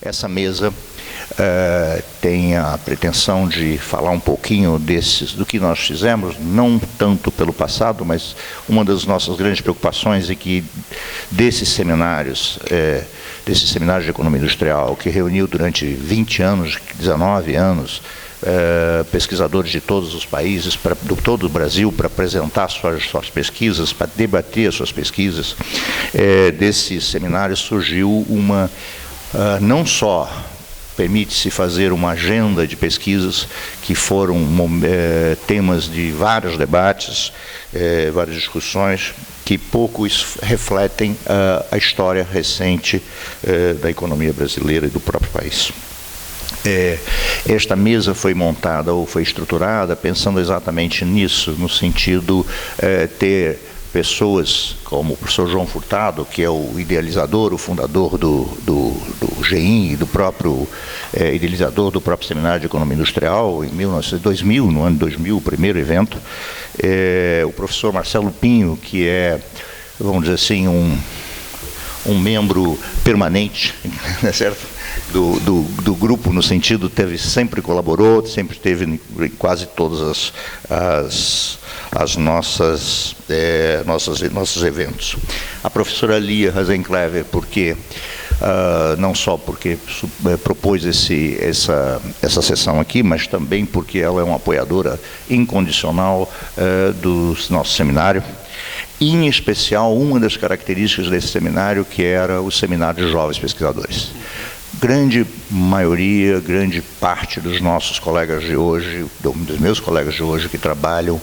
Essa mesa tem a pretensão de falar um pouquinho do que nós fizemos, não tanto pelo passado, mas uma das nossas grandes preocupações é que desses seminários de economia industrial, que reuniu durante 20 anos, 19 anos, pesquisadores de todos os países, do todo o Brasil, para apresentar suas pesquisas, para debater suas pesquisas, desses seminários surgiu não só permite-se fazer uma agenda de pesquisas que foram temas de vários debates, várias discussões, que pouco refletem a história recente da economia brasileira e do próprio país. Esta mesa foi montada ou foi estruturada pensando exatamente nisso, no sentido ter pessoas como o professor João Furtado, que é o idealizador, o fundador do GEIN e do próprio idealizador do próprio Seminário de Economia Industrial, em 2000, no ano 2000, o primeiro evento. O professor Marcelo Pinho, que é, vamos dizer assim, um membro permanente, certo? Do grupo, no sentido, sempre colaborou, sempre esteve em quase todas as nossos eventos. A professora Lia Rosenklever, não só porque propôs essa sessão aqui, mas também porque ela é uma apoiadora incondicional do nosso seminário. Em especial, uma das características desse seminário, que era o seminário de jovens pesquisadores. Grande maioria, grande parte dos nossos colegas de hoje, dos meus colegas de hoje que trabalham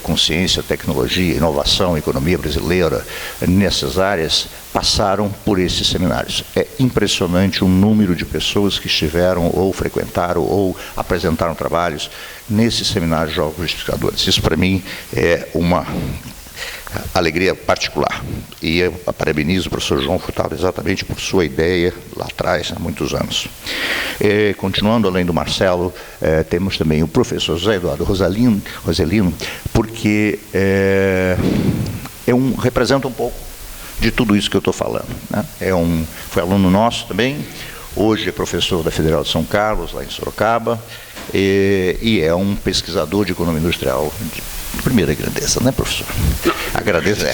com ciência, tecnologia, inovação, economia brasileira, nessas áreas, passaram por esses seminários. É impressionante o número de pessoas que estiveram ou frequentaram ou apresentaram trabalhos nesses seminários de jovens pesquisadores. Isso, para mim, é uma alegria particular. E eu parabenizo o professor João Furtado exatamente por sua ideia lá atrás, há muitos anos. Continuando, além do Marcelo, temos também o professor José Eduardo Roselino, porque representa um pouco de tudo isso que eu estou falando, né? Foi aluno nosso também, hoje é professor da Federal de São Carlos, lá em Sorocaba, e é um pesquisador de economia industrial de primeira grandeza, né, professor? Agradeço.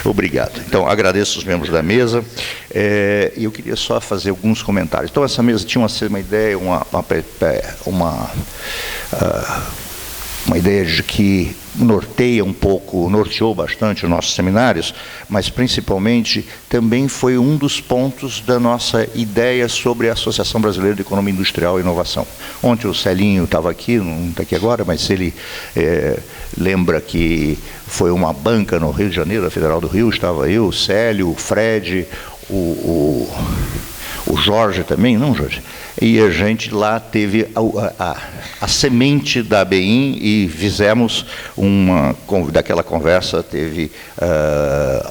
Obrigado. Então, agradeço os membros da mesa. E eu queria só fazer alguns comentários. Então, essa mesa tinha uma ideia, uma ideia de que norteou bastante os nossos seminários, mas principalmente também foi um dos pontos da nossa ideia sobre a Associação Brasileira de Economia Industrial e Inovação. Ontem o Celinho estava aqui, não está aqui agora, mas ele lembra que foi uma banca no Rio de Janeiro, a Federal do Rio, estava eu, o Célio, o Fred, o Jorge também, não, Jorge? E a gente lá teve a semente da ABIN e fizemos daquela conversa, teve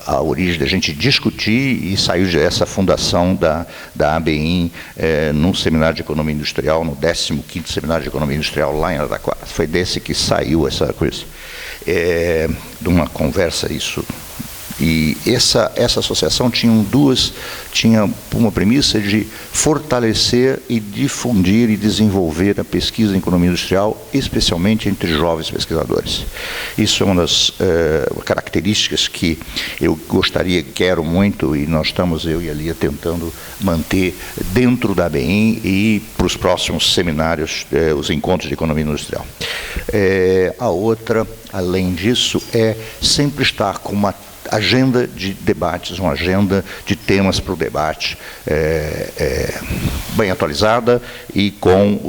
a origem da gente discutir e saiu dessa fundação da ABIN num seminário de economia industrial, no 15º seminário de economia industrial lá em Araraquara. Foi desse que saiu essa coisa. De uma conversa isso. E essa associação tinha uma premissa de fortalecer e difundir e desenvolver a pesquisa em economia industrial, especialmente entre jovens pesquisadores. Isso é uma das características que eu quero muito, e nós estamos, eu e a Lia, tentando manter dentro da ABIN e para os próximos seminários, os encontros de economia industrial. A outra, além disso, é sempre estar com uma agenda de debates, uma agenda de temas para o debate bem atualizada e com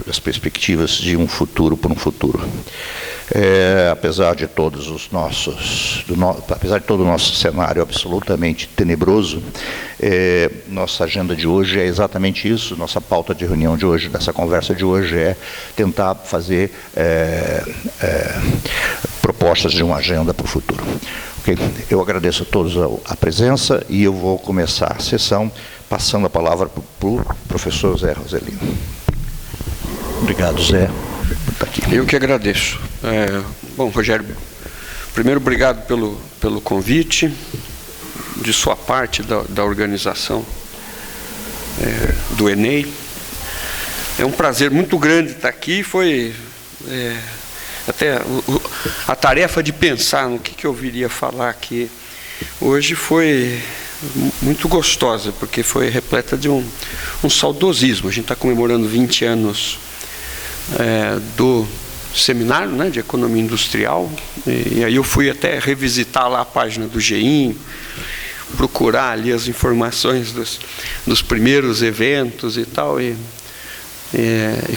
as perspectivas de um futuro por um futuro. Apesar de todo o nosso cenário absolutamente tenebroso, nossa agenda de hoje é exatamente isso, nossa pauta de reunião de hoje, dessa conversa de hoje, é tentar fazer propostas de uma agenda para o futuro. Okay? Eu agradeço a todos a presença e eu vou começar a sessão passando a palavra para o professor Zé Roselino. Obrigado, Zé. Eu que agradeço. Bom, Rogério, primeiro, obrigado pelo convite, de sua parte, da organização do ENEI. É um prazer muito grande estar aqui. Foi até a tarefa de pensar no que eu viria falar aqui hoje foi muito gostosa, porque foi repleta de um saudosismo. A gente está comemorando 20 anos do seminário, né, de economia industrial, e aí eu fui até revisitar lá a página do GEIM, procurar ali as informações dos primeiros eventos e tal, e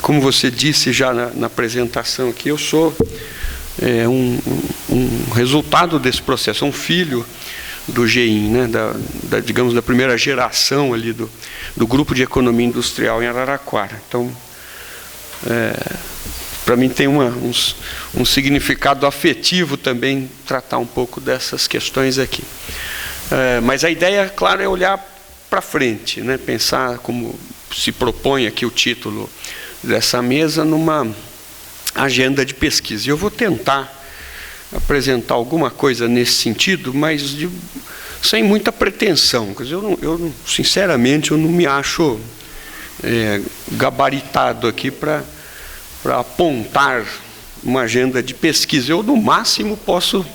como você disse já na apresentação aqui, eu sou um resultado desse processo, um filho do GEIM, né, digamos, da primeira geração ali do grupo de economia industrial em Araraquara. Então, para mim tem um significado afetivo também tratar um pouco dessas questões aqui. Mas a ideia, claro, é olhar para frente, né, pensar, como se propõe aqui o título dessa mesa, numa agenda de pesquisa. E eu vou tentar apresentar alguma coisa nesse sentido, mas sem muita pretensão. Quer dizer, sinceramente, eu não me acho gabaritado aqui para apontar uma agenda de pesquisa. Eu, no máximo, posso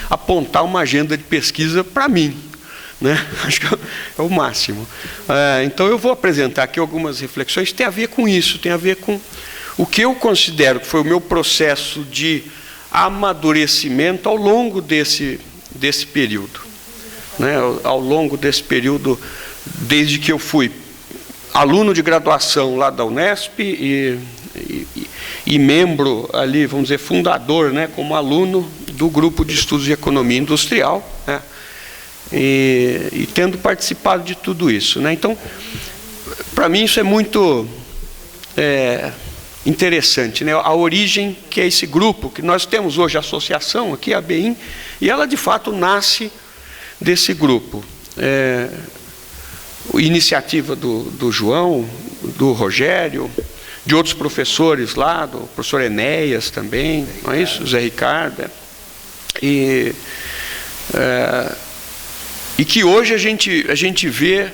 apontar uma agenda de pesquisa para mim, né? Acho que é o máximo. Então, eu vou apresentar aqui algumas reflexões que tem a ver com isso, tem a ver com o que eu considero que foi o meu processo de amadurecimento ao longo desse período, né? Ao longo desse período, desde que eu fui aluno de graduação lá da Unesp e membro ali, vamos dizer, fundador, né, como aluno do grupo de estudos de economia industrial, né, e tendo participado de tudo isso, né? Então, para mim isso é muito interessante, né? A origem que é esse grupo, que nós temos hoje a associação aqui, a ABIN, e ela de fato nasce desse grupo. Iniciativa do João, do Rogério, de outros professores lá, do professor Enéas também, não é isso? Zé Ricardo. E que hoje a gente vê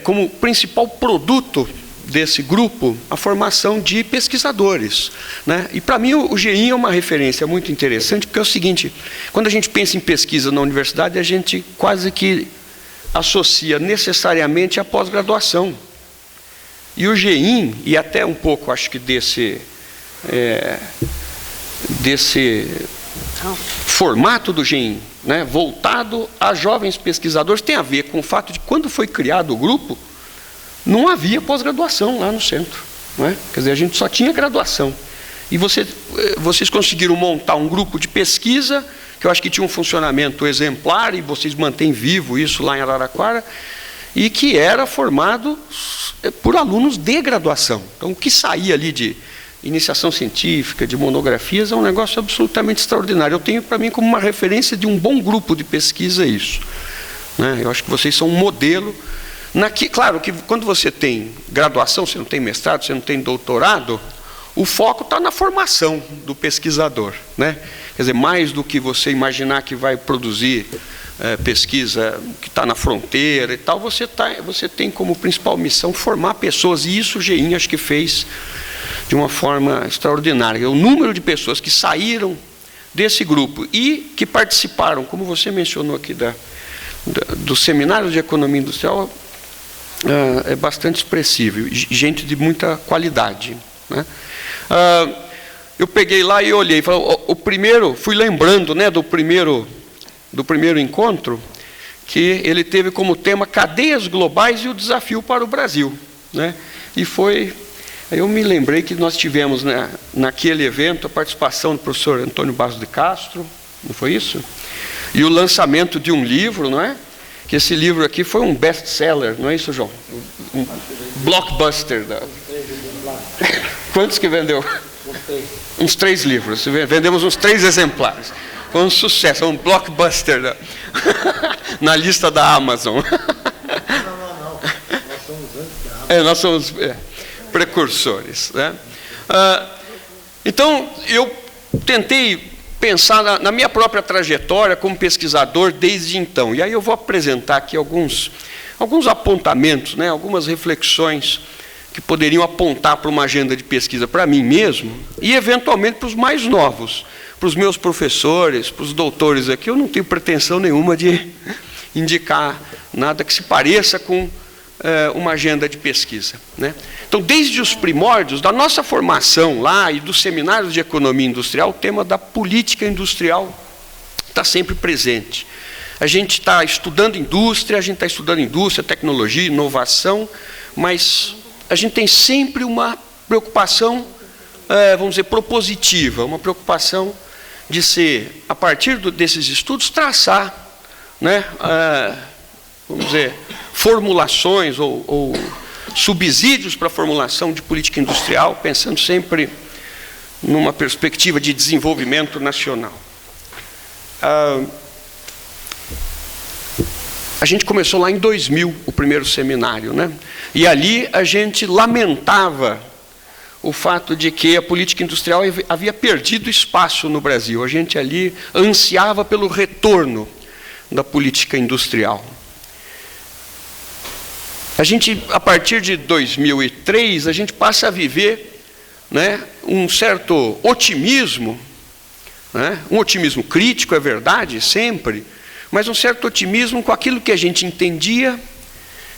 como principal produto desse grupo a formação de pesquisadores, né? E para mim o GEIM é uma referência muito interessante, porque é o seguinte: quando a gente pensa em pesquisa na universidade, a gente quase que associa necessariamente a pós-graduação. E o GEIM, e até um pouco, acho que desse formato do GEIM, né, voltado a jovens pesquisadores, tem a ver com o fato de, quando foi criado o grupo, não havia pós-graduação lá no centro, não é? Quer dizer, a gente só tinha graduação. E vocês conseguiram montar um grupo de pesquisa, que eu acho que tinha um funcionamento exemplar, e vocês mantêm vivo isso lá em Araraquara, e que era formado por alunos de graduação. Então, o que saía ali de iniciação científica, de monografias, é um negócio absolutamente extraordinário. Eu tenho para mim como uma referência de um bom grupo de pesquisa isso, né? Eu acho que vocês são um modelo. Claro que quando você tem graduação, você não tem mestrado, você não tem doutorado, o foco está na formação do pesquisador, né? Quer dizer, mais do que você imaginar que vai produzir pesquisa que está na fronteira e tal, você tem como principal missão formar pessoas, e isso o GEIM acho que fez de uma forma extraordinária. O número de pessoas que saíram desse grupo e que participaram, como você mencionou aqui, do seminário de economia industrial, é bastante expressivo, gente de muita qualidade, né? Eu peguei lá e olhei, fui lembrando, né, do primeiro encontro, que ele teve como tema cadeias globais e o desafio para o Brasil, né? Aí eu me lembrei que nós tivemos, né, naquele evento a participação do professor Antônio Barros de Castro, não foi isso? E o lançamento de um livro, não é? Que esse livro aqui foi um best-seller, não é isso, João? Um blockbuster. Quantos que vendeu? Uns 3 livros. Vendemos uns 3 exemplares. Foi um sucesso, um blockbuster na lista da Amazon. Não. Nós somos antes da Amazon. Nós somos precursores, né? Então, eu tentei pensar na minha própria trajetória como pesquisador desde então. E aí eu vou apresentar aqui alguns apontamentos, né, algumas reflexões que poderiam apontar para uma agenda de pesquisa para mim mesmo e, eventualmente, para os mais novos, para os meus professores, para os doutores aqui. Eu não tenho pretensão nenhuma de indicar nada que se pareça com uma agenda de pesquisa, né? Então, desde os primórdios da nossa formação lá e dos seminários de economia industrial, o tema da política industrial está sempre presente. A gente está estudando indústria, tecnologia, inovação, mas a gente tem sempre uma preocupação, vamos dizer, propositiva, uma preocupação de ser, a partir desses estudos, traçar, né, vamos dizer, formulações ou subsídios para a formulação de política industrial, pensando sempre numa perspectiva de desenvolvimento nacional. A gente começou lá em 2000, o primeiro seminário, né? E ali a gente lamentava o fato de que a política industrial havia perdido espaço no Brasil. A gente ali ansiava pelo retorno da política industrial. A gente, a partir de 2003, a gente passa a viver, né, um certo otimismo, né, um otimismo crítico, é verdade, sempre, mas um certo otimismo com aquilo que a gente entendia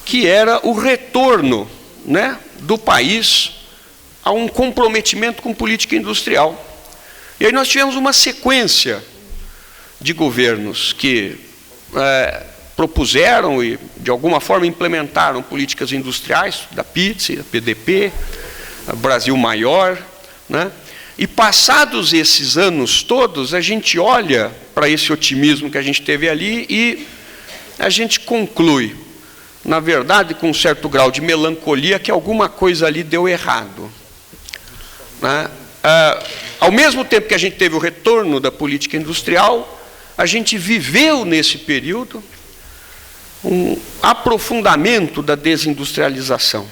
que era o retorno, né, do país a um comprometimento com política industrial. E aí nós tivemos uma sequência de governos que propuseram e, de alguma forma, implementaram políticas industriais, da PITSE, da PDP, Brasil Maior, né? E passados esses anos todos, a gente olha para esse otimismo que a gente teve ali e a gente conclui, na verdade, com um certo grau de melancolia, que alguma coisa ali deu errado, né? Ao mesmo tempo que a gente teve o retorno da política industrial, a gente viveu nesse período um aprofundamento da desindustrialização.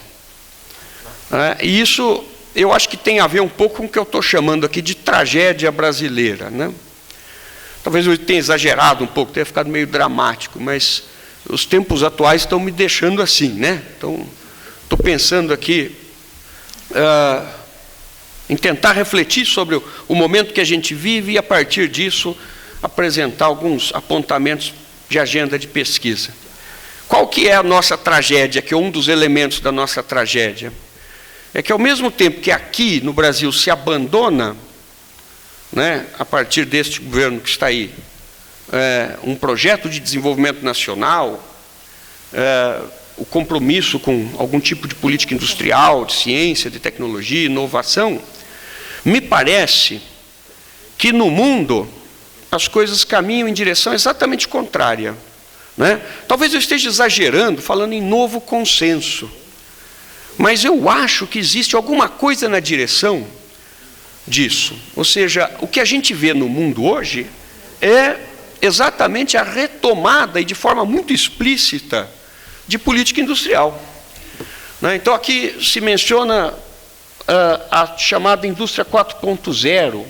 E isso, eu acho que tem a ver um pouco com o que eu estou chamando aqui de tragédia brasileira, né? Talvez eu tenha exagerado um pouco, tenha ficado meio dramático, mas os tempos atuais estão me deixando assim, né? Então, estou pensando aqui em tentar refletir sobre o momento que a gente vive e, a partir disso, apresentar alguns apontamentos de agenda de pesquisa. Qual que é a nossa tragédia, que é um dos elementos da nossa tragédia? É que, ao mesmo tempo que aqui no Brasil se abandona, né, a partir deste governo que está aí, um projeto de desenvolvimento nacional, o compromisso com algum tipo de política industrial, de ciência, de tecnologia, inovação, me parece que no mundo as coisas caminham em direção exatamente contrária, né? Talvez eu esteja exagerando, falando em novo consenso, mas eu acho que existe alguma coisa na direção disso. Ou seja, o que a gente vê no mundo hoje é exatamente a retomada, e de forma muito explícita, de política industrial, né? Então, aqui se menciona a chamada indústria 4.0,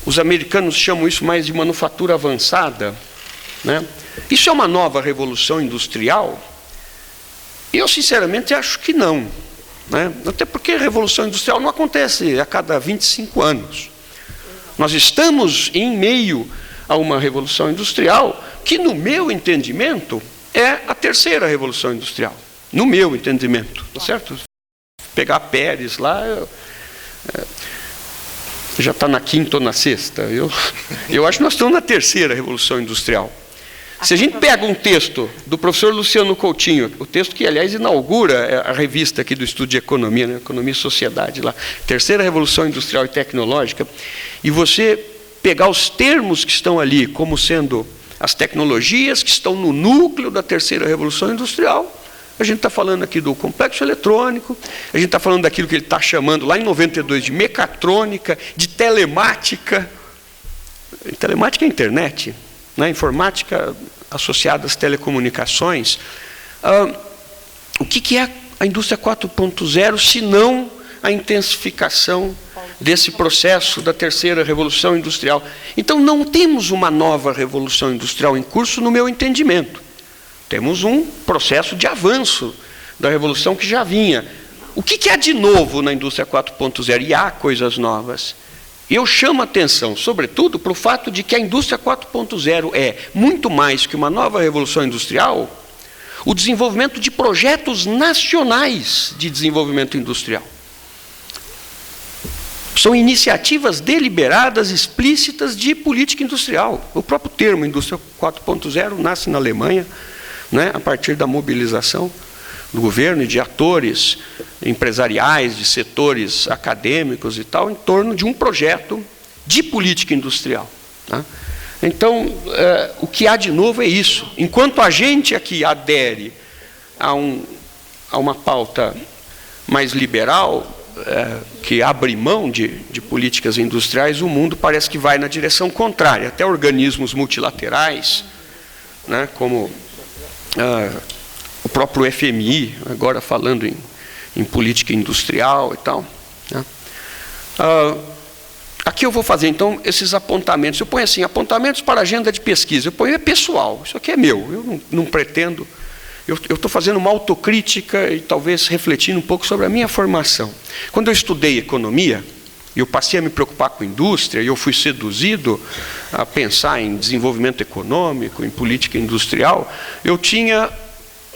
os americanos chamam isso mais de manufatura avançada, né? Isso é uma nova revolução industrial? Eu, sinceramente, acho que não, né? Até porque a revolução industrial não acontece a cada 25 anos. Nós estamos em meio a uma revolução industrial que, no meu entendimento, é a terceira revolução industrial. No meu entendimento, tá certo? Pegar Pérez lá, já está na quinta ou na sexta. Eu acho que nós estamos na terceira revolução industrial. Se a gente pega um texto do professor Luciano Coutinho, o texto que, aliás, inaugura a revista aqui do Estudo de Economia, né, Economia e Sociedade, lá, Terceira Revolução Industrial e Tecnológica, e você pegar os termos que estão ali como sendo as tecnologias que estão no núcleo da terceira revolução industrial, a gente está falando aqui do complexo eletrônico, a gente está falando daquilo que ele está chamando lá em 92 de mecatrônica, de telemática. Telemática é internet, né? Informática associada às telecomunicações. O que é a indústria 4.0, se não a intensificação desse processo da terceira revolução industrial. Então, não temos uma nova revolução industrial em curso, no meu entendimento. Temos um processo de avanço da revolução que já vinha. O que há de novo na indústria 4.0? E há coisas novas. Eu chamo a atenção, sobretudo, para o fato de que a indústria 4.0 é, muito mais que uma nova revolução industrial, o desenvolvimento de projetos nacionais de desenvolvimento industrial. São iniciativas deliberadas, explícitas de política industrial. O próprio termo indústria 4.0 nasce na Alemanha, né, a partir da mobilização do governo e de atores empresariais, de setores acadêmicos e tal, em torno de um projeto de política industrial. Tá? Então, o que há de novo é isso. Enquanto a gente aqui adere a uma pauta mais liberal, que abre mão de políticas industriais, o mundo parece que vai na direção contrária. Até organismos multilaterais, né, como o próprio FMI, agora falando em política industrial e tal. Né. Aqui eu vou fazer, então, esses apontamentos. Eu ponho assim, apontamentos para a agenda de pesquisa. Eu ponho, é pessoal, isso aqui é meu, eu não pretendo. Eu estou fazendo uma autocrítica e talvez refletindo um pouco sobre a minha formação. Quando eu estudei economia, eu passei a me preocupar com indústria, e eu fui seduzido a pensar em desenvolvimento econômico, em política industrial, eu tinha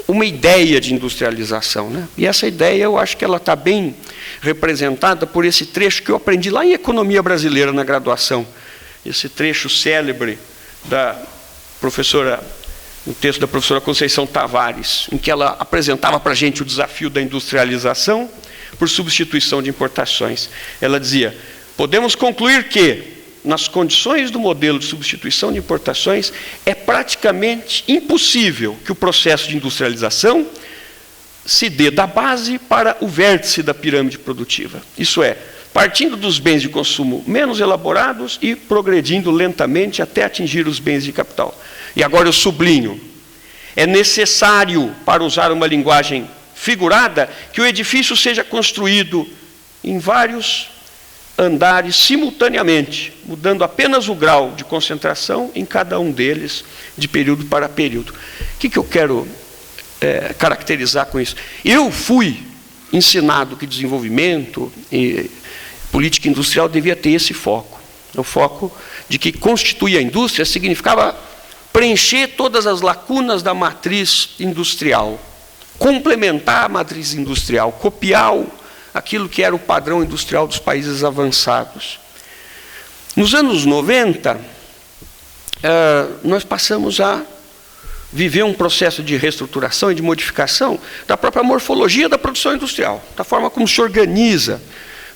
uma ideia de industrialização, né? E essa ideia, eu acho que ela está bem representada por esse trecho que eu aprendi lá em Economia Brasileira, na graduação. Esse trecho célebre da professora, no texto da professora Conceição Tavares, em que ela apresentava para a gente o desafio da industrialização por substituição de importações. Ela dizia, podemos concluir que, nas condições do modelo de substituição de importações, é praticamente impossível que o processo de industrialização se dê da base para o vértice da pirâmide produtiva. Isso é, partindo dos bens de consumo menos elaborados e progredindo lentamente até atingir os bens de capital. E agora eu sublinho, é necessário, para usar uma linguagem figurada, que o edifício seja construído em vários andares simultaneamente, mudando apenas o grau de concentração em cada um deles, de período para período. O que eu quero caracterizar com isso? Eu fui ensinado que desenvolvimento e política industrial devia ter esse foco. O foco de que constituir a indústria significava preencher todas as lacunas da matriz industrial, complementar a matriz industrial, copiar aquilo que era o padrão industrial dos países avançados. Nos anos 90, nós passamos a viver um processo de reestruturação e de modificação da própria morfologia da produção industrial, da forma como se organiza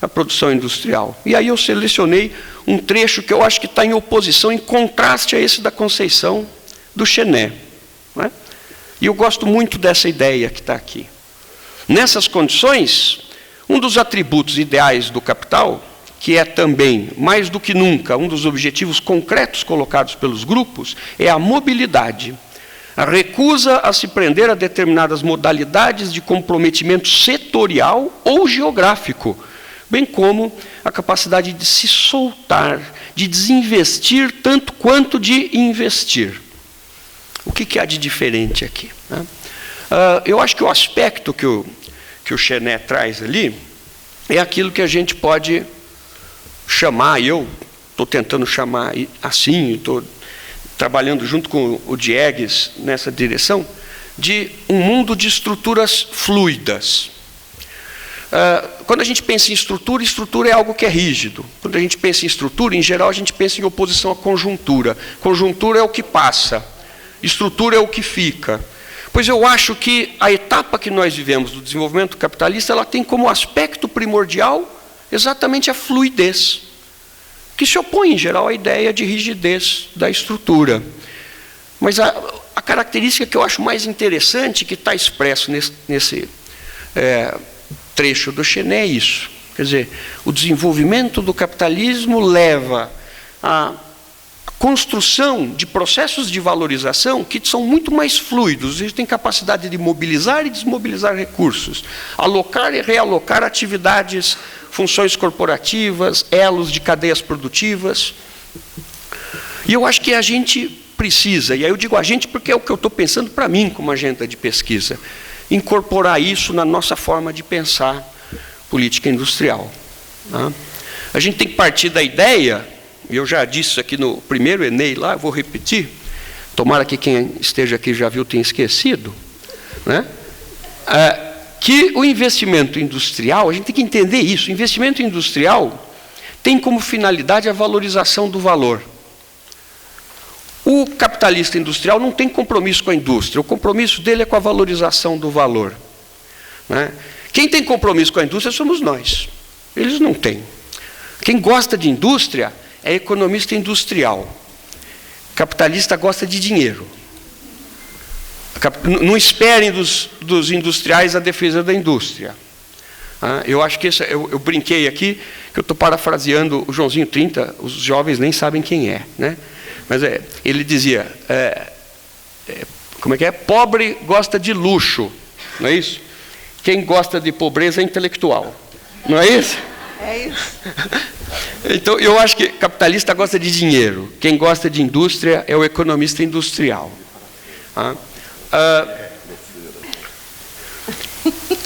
a produção industrial. E aí eu selecionei um trecho que eu acho que está em oposição, em contraste a esse da Conceição do Chenet. Né? E eu gosto muito dessa ideia que está aqui. Nessas condições, um dos atributos ideais do capital, que é também, mais do que nunca, um dos objetivos concretos colocados pelos grupos, é a mobilidade. A recusa a se prender a determinadas modalidades de comprometimento setorial ou geográfico, bem como a capacidade de se soltar, de desinvestir tanto quanto de investir. O que há de diferente aqui? Né? Eu acho que o aspecto que o Chenet traz ali é aquilo que a gente pode chamar, e eu estou tentando chamar assim, estou trabalhando junto com o Diegues nessa direção, de um mundo de estruturas fluidas. Quando a gente pensa em estrutura, estrutura é algo que é rígido. Quando a gente pensa em estrutura, em geral, a gente pensa em oposição à conjuntura. Conjuntura é o que passa, estrutura é o que fica. Pois eu acho que a etapa que nós vivemos do desenvolvimento capitalista, ela tem como aspecto primordial exatamente a fluidez, que se opõe, em geral, à ideia de rigidez da estrutura. Mas a característica que eu acho mais interessante, que está expresso nesse trecho do Chenet, é isso. Quer dizer, o desenvolvimento do capitalismo leva a construção de processos de valorização que são muito mais fluidos. A gente tem capacidade de mobilizar e desmobilizar recursos, alocar e realocar atividades, funções corporativas, elos de cadeias produtivas. E eu acho que a gente precisa, e aí eu digo a gente porque é o que eu estou pensando para mim como agenda de pesquisa, incorporar isso na nossa forma de pensar política industrial. Tá? A gente tem que partir da ideia, eu já disse isso aqui no primeiro Enem lá, eu vou repetir, tomara que quem esteja aqui já viu tenha esquecido, né? Que o investimento industrial, a gente tem que entender isso, o investimento industrial tem como finalidade a valorização do valor. O capitalista industrial não tem compromisso com a indústria, o compromisso dele é com a valorização do valor. Né? Quem tem compromisso com a indústria somos nós, eles não têm. Quem gosta de indústria é economista industrial. Capitalista gosta de dinheiro. Não esperem dos industriais a defesa da indústria. Eu acho que eu brinquei aqui, que eu estou parafraseando o Joãozinho 30, os jovens nem sabem quem é, né? Mas ele dizia, como é que é? Pobre gosta de luxo, não é isso? Quem gosta de pobreza é intelectual, não é isso? É isso. Então, eu acho que capitalista gosta de dinheiro, quem gosta de indústria é o economista industrial. O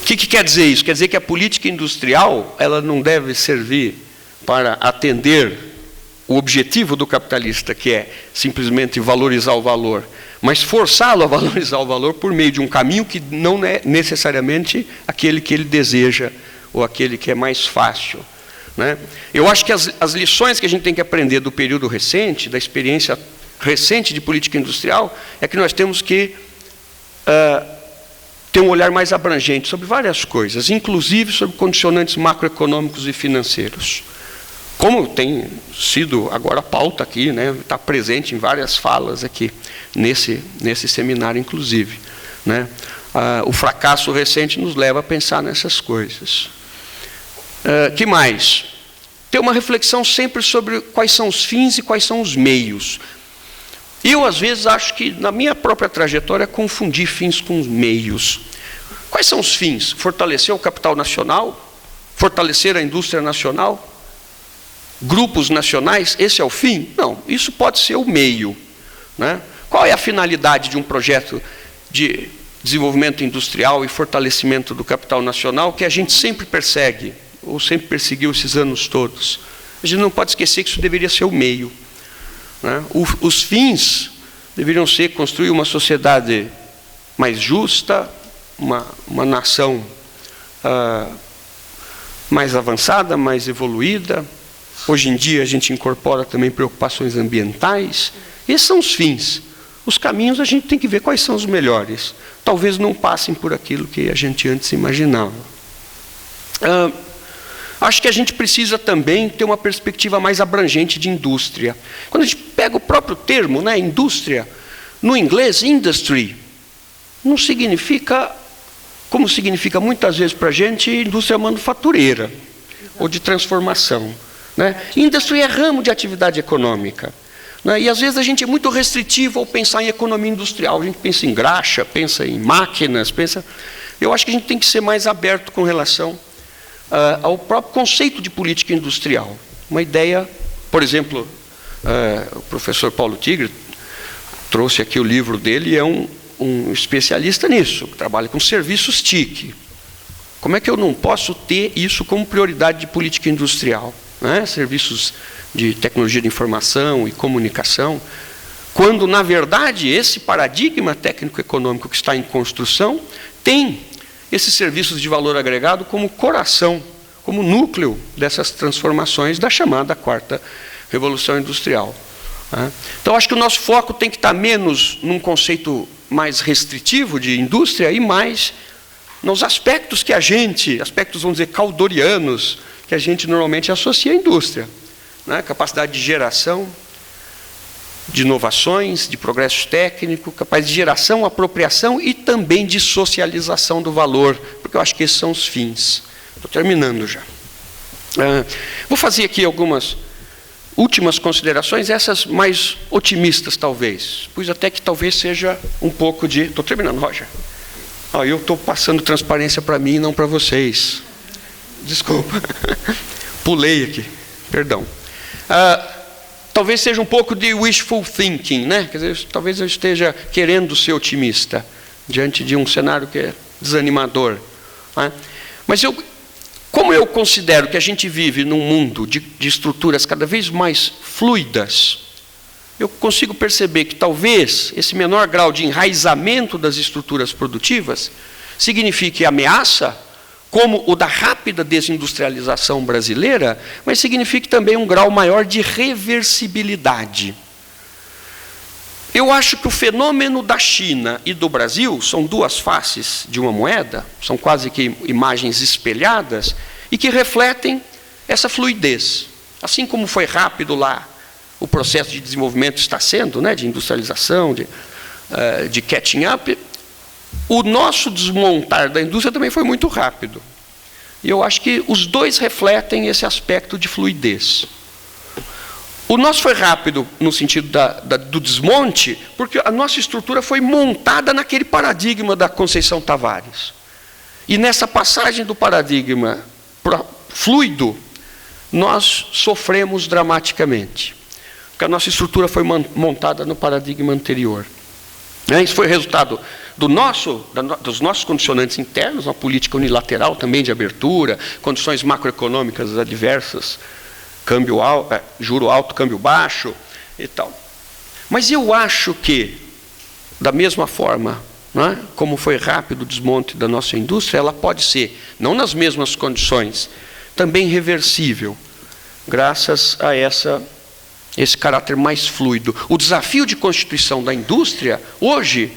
que quer dizer isso? Quer dizer que a política industrial ela não deve servir para atender o objetivo do capitalista, que é simplesmente valorizar o valor, mas forçá-lo a valorizar o valor por meio de um caminho que não é necessariamente aquele que ele deseja ou aquele que é mais fácil. Né? Eu acho que as lições que a gente tem que aprender do período recente, da experiência recente de política industrial, é que nós temos que ter um olhar mais abrangente sobre várias coisas, inclusive sobre condicionantes macroeconômicos e financeiros. Como tem sido agora a pauta aqui, né, está presente em várias falas aqui, nesse seminário, inclusive. Né? O fracasso recente nos leva a pensar nessas coisas. Que mais? Ter uma reflexão sempre sobre quais são os fins e quais são os meios. Eu, às vezes, acho que, na minha própria trajetória, confundi fins com os meios. Quais são os fins? Fortalecer o capital nacional? Fortalecer a indústria nacional? Grupos nacionais? Esse é o fim? Não, isso pode ser o meio. Né? Qual é a finalidade de um projeto de desenvolvimento industrial e fortalecimento do capital nacional que a gente sempre persegue, ou sempre perseguiu esses anos todos? A gente não pode esquecer que isso deveria ser o meio. Né? Os fins deveriam ser construir uma sociedade mais justa, uma nação mais avançada, mais evoluída. Hoje em dia a gente incorpora também preocupações ambientais. Esses são os fins. Os caminhos a gente tem que ver quais são os melhores. Talvez não passem por aquilo que a gente antes imaginava. Acho que a gente precisa também ter uma perspectiva mais abrangente de indústria. Quando a gente pega o próprio termo, né, indústria, no inglês, industry, não significa, como significa muitas vezes para a gente, indústria manufatureira, ou de transformação. Né? Industry é ramo de atividade econômica. Né? E às vezes a gente é muito restritivo ao pensar em economia industrial. A gente pensa em graxa, pensa em máquinas, pensa... Eu acho que a gente tem que ser mais aberto com relação ao próprio conceito de política industrial. Uma ideia, por exemplo, o professor Paulo Tigre trouxe aqui o livro dele e é um especialista nisso, que trabalha com serviços TIC. Como é que eu não posso ter isso como prioridade de política industrial? Né? Serviços de tecnologia de informação e comunicação, quando, na verdade, esse paradigma técnico-econômico que está em construção tem esses serviços de valor agregado como coração, como núcleo dessas transformações da chamada quarta revolução industrial. Então, acho que o nosso foco tem que estar menos num conceito mais restritivo de indústria e mais nos aspectos que a gente, aspectos, vamos dizer, caldorianos, que a gente normalmente associa à indústria. Né? Capacidade de geração, de inovações, de progresso técnico, capaz de geração, apropriação e também de socialização do valor, porque eu acho que esses são os fins. Estou terminando já. Vou fazer aqui algumas últimas considerações, essas mais otimistas talvez, pois até que talvez seja um pouco de... Estou terminando, Roger. Eu estou passando transparência para mim e não para vocês. Desculpa. Pulei aqui, perdão. Talvez seja um pouco de wishful thinking, né? Quer dizer, talvez eu esteja querendo ser otimista diante de um cenário que é desanimador, né? Mas como eu considero que a gente vive num mundo de estruturas cada vez mais fluidas, eu consigo perceber que talvez esse menor grau de enraizamento das estruturas produtivas signifique ameaça, como o da rápida desindustrialização brasileira, mas signifique também um grau maior de reversibilidade. Eu acho que o fenômeno da China e do Brasil são duas faces de uma moeda, são quase que imagens espelhadas, e que refletem essa fluidez. Assim como foi rápido lá o processo de desenvolvimento está sendo, né, de industrialização, de catching up, o nosso desmontar da indústria também foi muito rápido. E eu acho que os dois refletem esse aspecto de fluidez. O nosso foi rápido no sentido do desmonte, porque a nossa estrutura foi montada naquele paradigma da Conceição Tavares. E nessa passagem do paradigma fluido, nós sofremos dramaticamente. Porque a nossa estrutura foi montada no paradigma anterior. Isso foi resultado dos nossos condicionantes internos, uma política unilateral também de abertura, condições macroeconômicas adversas, câmbio alto, juro alto, câmbio baixo e tal. Mas eu acho que, da mesma forma, né, como foi rápido o desmonte da nossa indústria, ela pode ser, não nas mesmas condições, também reversível, graças a esse caráter mais fluido. O desafio de constituição da indústria, hoje,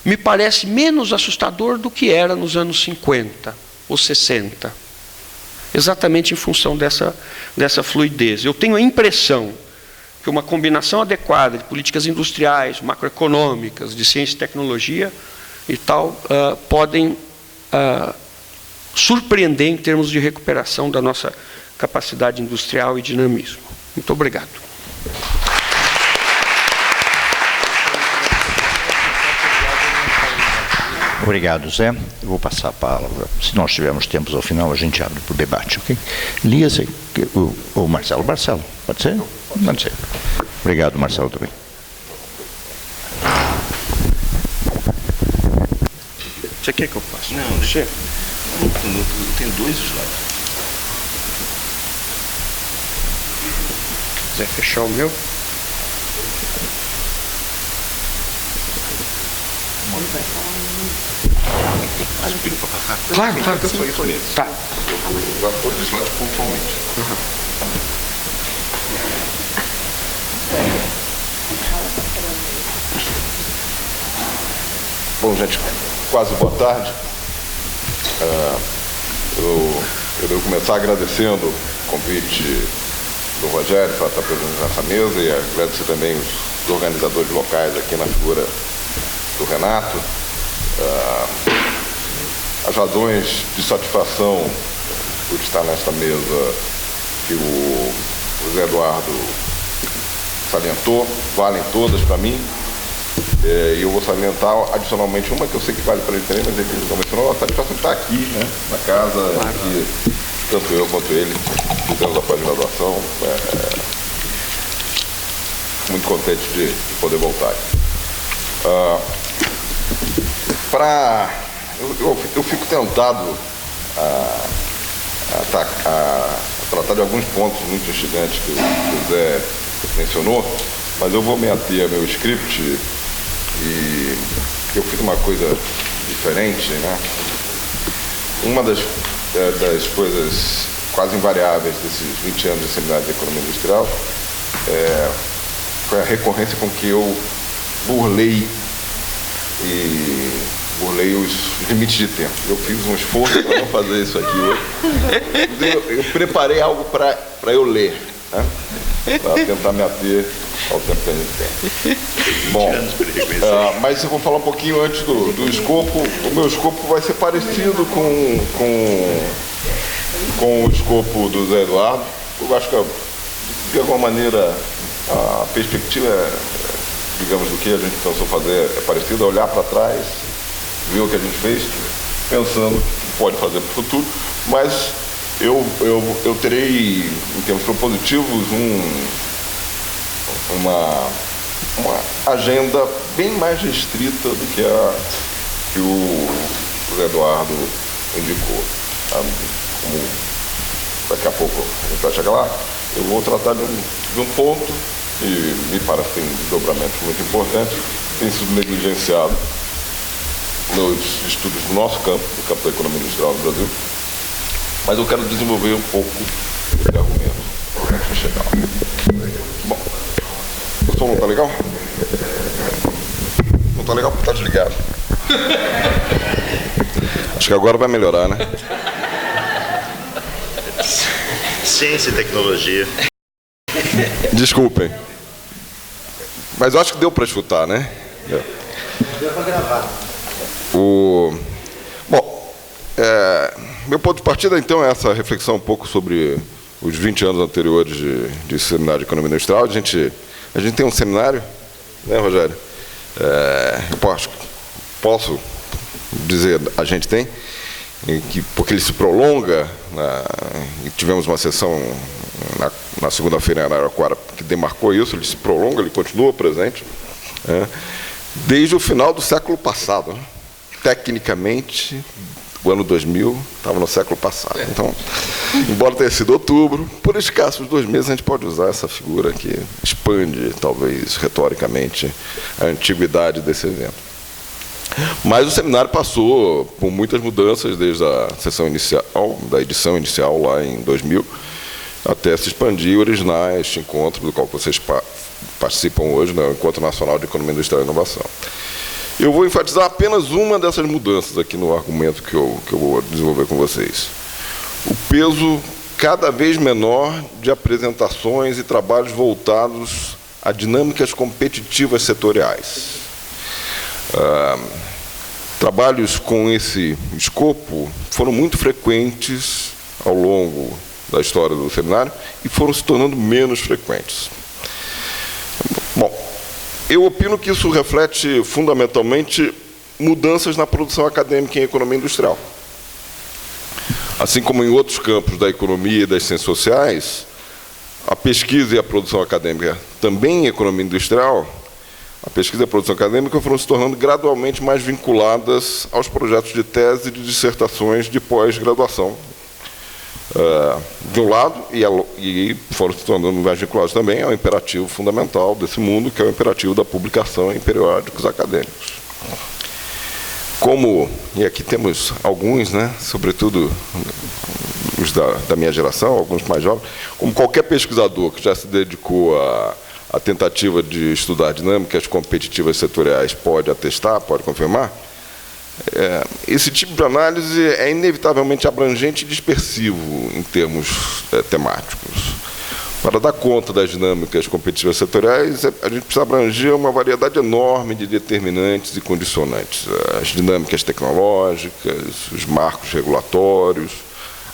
me parece menos assustador do que era nos anos 50 ou 60. Exatamente em função dessa fluidez. Eu tenho a impressão que uma combinação adequada de políticas industriais, macroeconômicas, de ciência e tecnologia e tal, podem surpreender em termos de recuperação da nossa capacidade industrial e dinamismo. Muito obrigado. Obrigado, Zé. Eu vou passar a palavra. Se nós tivermos tempos ao final, a gente abre para o debate, ok? Elias ou Marcelo? Marcelo, pode ser? Pode ser. Obrigado, Marcelo, também. Você quer que eu faça? Não, deixa eu. Tem dois slides. Quiser fechar o meu? Pediu para passar? Claro, claro. Só isso mesmo. Tá. Já foi o slide pontualmente. Bom, gente, quase boa tarde. Eu devo começar agradecendo o convite do Rogério para estar presente nessa mesa e agradecer também os organizadores locais aqui na figura do Renato. As razões de satisfação por estar nesta mesa que o José Eduardo salientou, valem todas para mim. E eu vou salientar adicionalmente uma que eu sei que vale para ele também, mas ele não mencionou, a satisfação de estar aqui, né, na casa, aqui, tanto eu quanto ele, fizemos a pós-graduação. Muito contente de poder voltar aqui. Eu fico tentado a tratar de alguns pontos muito instigantes que o Zé mencionou, mas eu vou me ater ao meu script e eu fiz uma coisa diferente, né? Uma das coisas quase invariáveis desses 20 anos de seminário de economia industrial foi a recorrência com que eu burlei os limites de tempo. Eu fiz um esforço para não fazer isso aqui hoje. Eu preparei algo para eu ler, né? Para tentar me ater ao tempo que a gente tem. Bom, mas eu vou falar um pouquinho antes do escopo. O meu escopo vai ser parecido com o escopo do Zé Eduardo. Eu acho que de alguma maneira, a perspectiva, digamos, do que a gente pensou fazer é parecida, olhar para trás, ver o que a gente fez, pensando o que pode fazer para o futuro, mas eu terei, em termos propositivos, uma agenda bem mais restrita do que a que o José Eduardo indicou. Como daqui a pouco a gente vai chegar lá, eu vou tratar de um ponto que me parece que tem desdobramentos muito importantes, tem sido negligenciado nos estudos do nosso campo, do campo da economia industrial do Brasil, mas eu quero desenvolver um pouco esse argumento para a gente chegar lá. Bom, o som não está legal? Não está legal porque está desligado. Acho que agora vai melhorar, né? Ciência e tecnologia. Desculpem. Mas eu acho que deu para escutar, né? Deu para gravar. Bom, meu ponto de partida, então, é essa reflexão um pouco sobre os 20 anos anteriores de seminário de economia industrial. A gente tem um seminário, né, Rogério? Eu posso dizer, a gente tem, porque ele se prolonga, e tivemos uma sessão na segunda-feira em Araraquara que demarcou isso, ele se prolonga, ele continua presente, desde o final do século passado. Né? Tecnicamente, o ano 2000 estava no século passado. Então, embora tenha sido outubro, por escassos 2 meses a gente pode usar essa figura que expande, talvez, retoricamente, a antiguidade desse evento. Mas o seminário passou por muitas mudanças desde a sessão inicial, da edição inicial lá em 2000, até se expandir e originar este encontro do qual vocês participam hoje, né, o Encontro Nacional de Economia Industrial e Inovação. Eu vou enfatizar apenas uma dessas mudanças aqui no argumento que eu vou desenvolver com vocês. O peso cada vez menor de apresentações e trabalhos voltados a dinâmicas competitivas setoriais. Trabalhos com esse escopo foram muito frequentes ao longo da história do seminário e foram se tornando menos frequentes. Bom, eu opino que isso reflete fundamentalmente mudanças na produção acadêmica em economia industrial. Assim como em outros campos da economia e das ciências sociais, a pesquisa e a produção acadêmica também em economia industrial, a pesquisa e a produção acadêmica foram se tornando gradualmente mais vinculadas aos projetos de tese e de dissertações de pós-graduação, de um lado, e foram se tornando mais vinculados também ao imperativo fundamental desse mundo, que é o imperativo da publicação em periódicos acadêmicos. E aqui temos alguns, né, sobretudo os da minha geração, alguns mais jovens, como qualquer pesquisador que já se dedicou a tentativa de estudar dinâmicas competitivas setoriais pode atestar, pode confirmar, esse tipo de análise é inevitavelmente abrangente e dispersivo em termos temáticos. Para dar conta das dinâmicas competitivas setoriais, a gente precisa abranger uma variedade enorme de determinantes e condicionantes. As dinâmicas tecnológicas, os marcos regulatórios,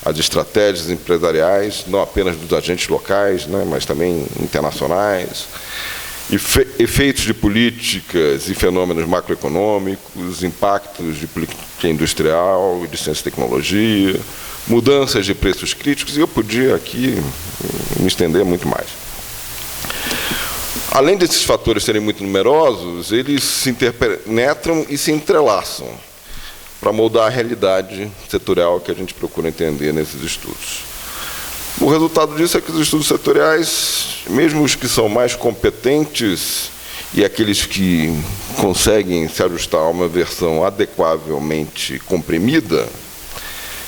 as estratégias empresariais, não apenas dos agentes locais, né, mas também internacionais, efeitos de políticas e fenômenos macroeconômicos, impactos de política industrial e de ciência e tecnologia, mudanças de preços críticos, e eu podia aqui me estender muito mais. Além desses fatores serem muito numerosos, eles se interpenetram e se entrelaçam para moldar a realidade setorial que a gente procura entender nesses estudos. O resultado disso é que os estudos setoriais, mesmo os que são mais competentes e aqueles que conseguem se ajustar a uma versão adequavelmente comprimida,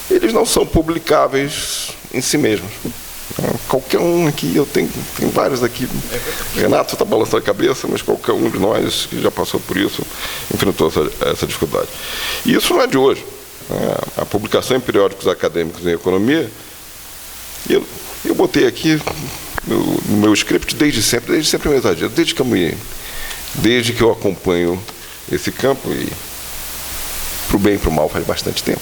eles não são publicáveis em si mesmos. Qualquer um aqui, tem vários aqui, Renato está balançando a cabeça, mas qualquer um de nós que já passou por isso enfrentou essa dificuldade. E isso não é de hoje. A publicação em periódicos acadêmicos em economia, eu botei aqui no meu script desde sempre não exagero, desde que eu acompanho esse campo, e para o bem e para o mal faz bastante tempo.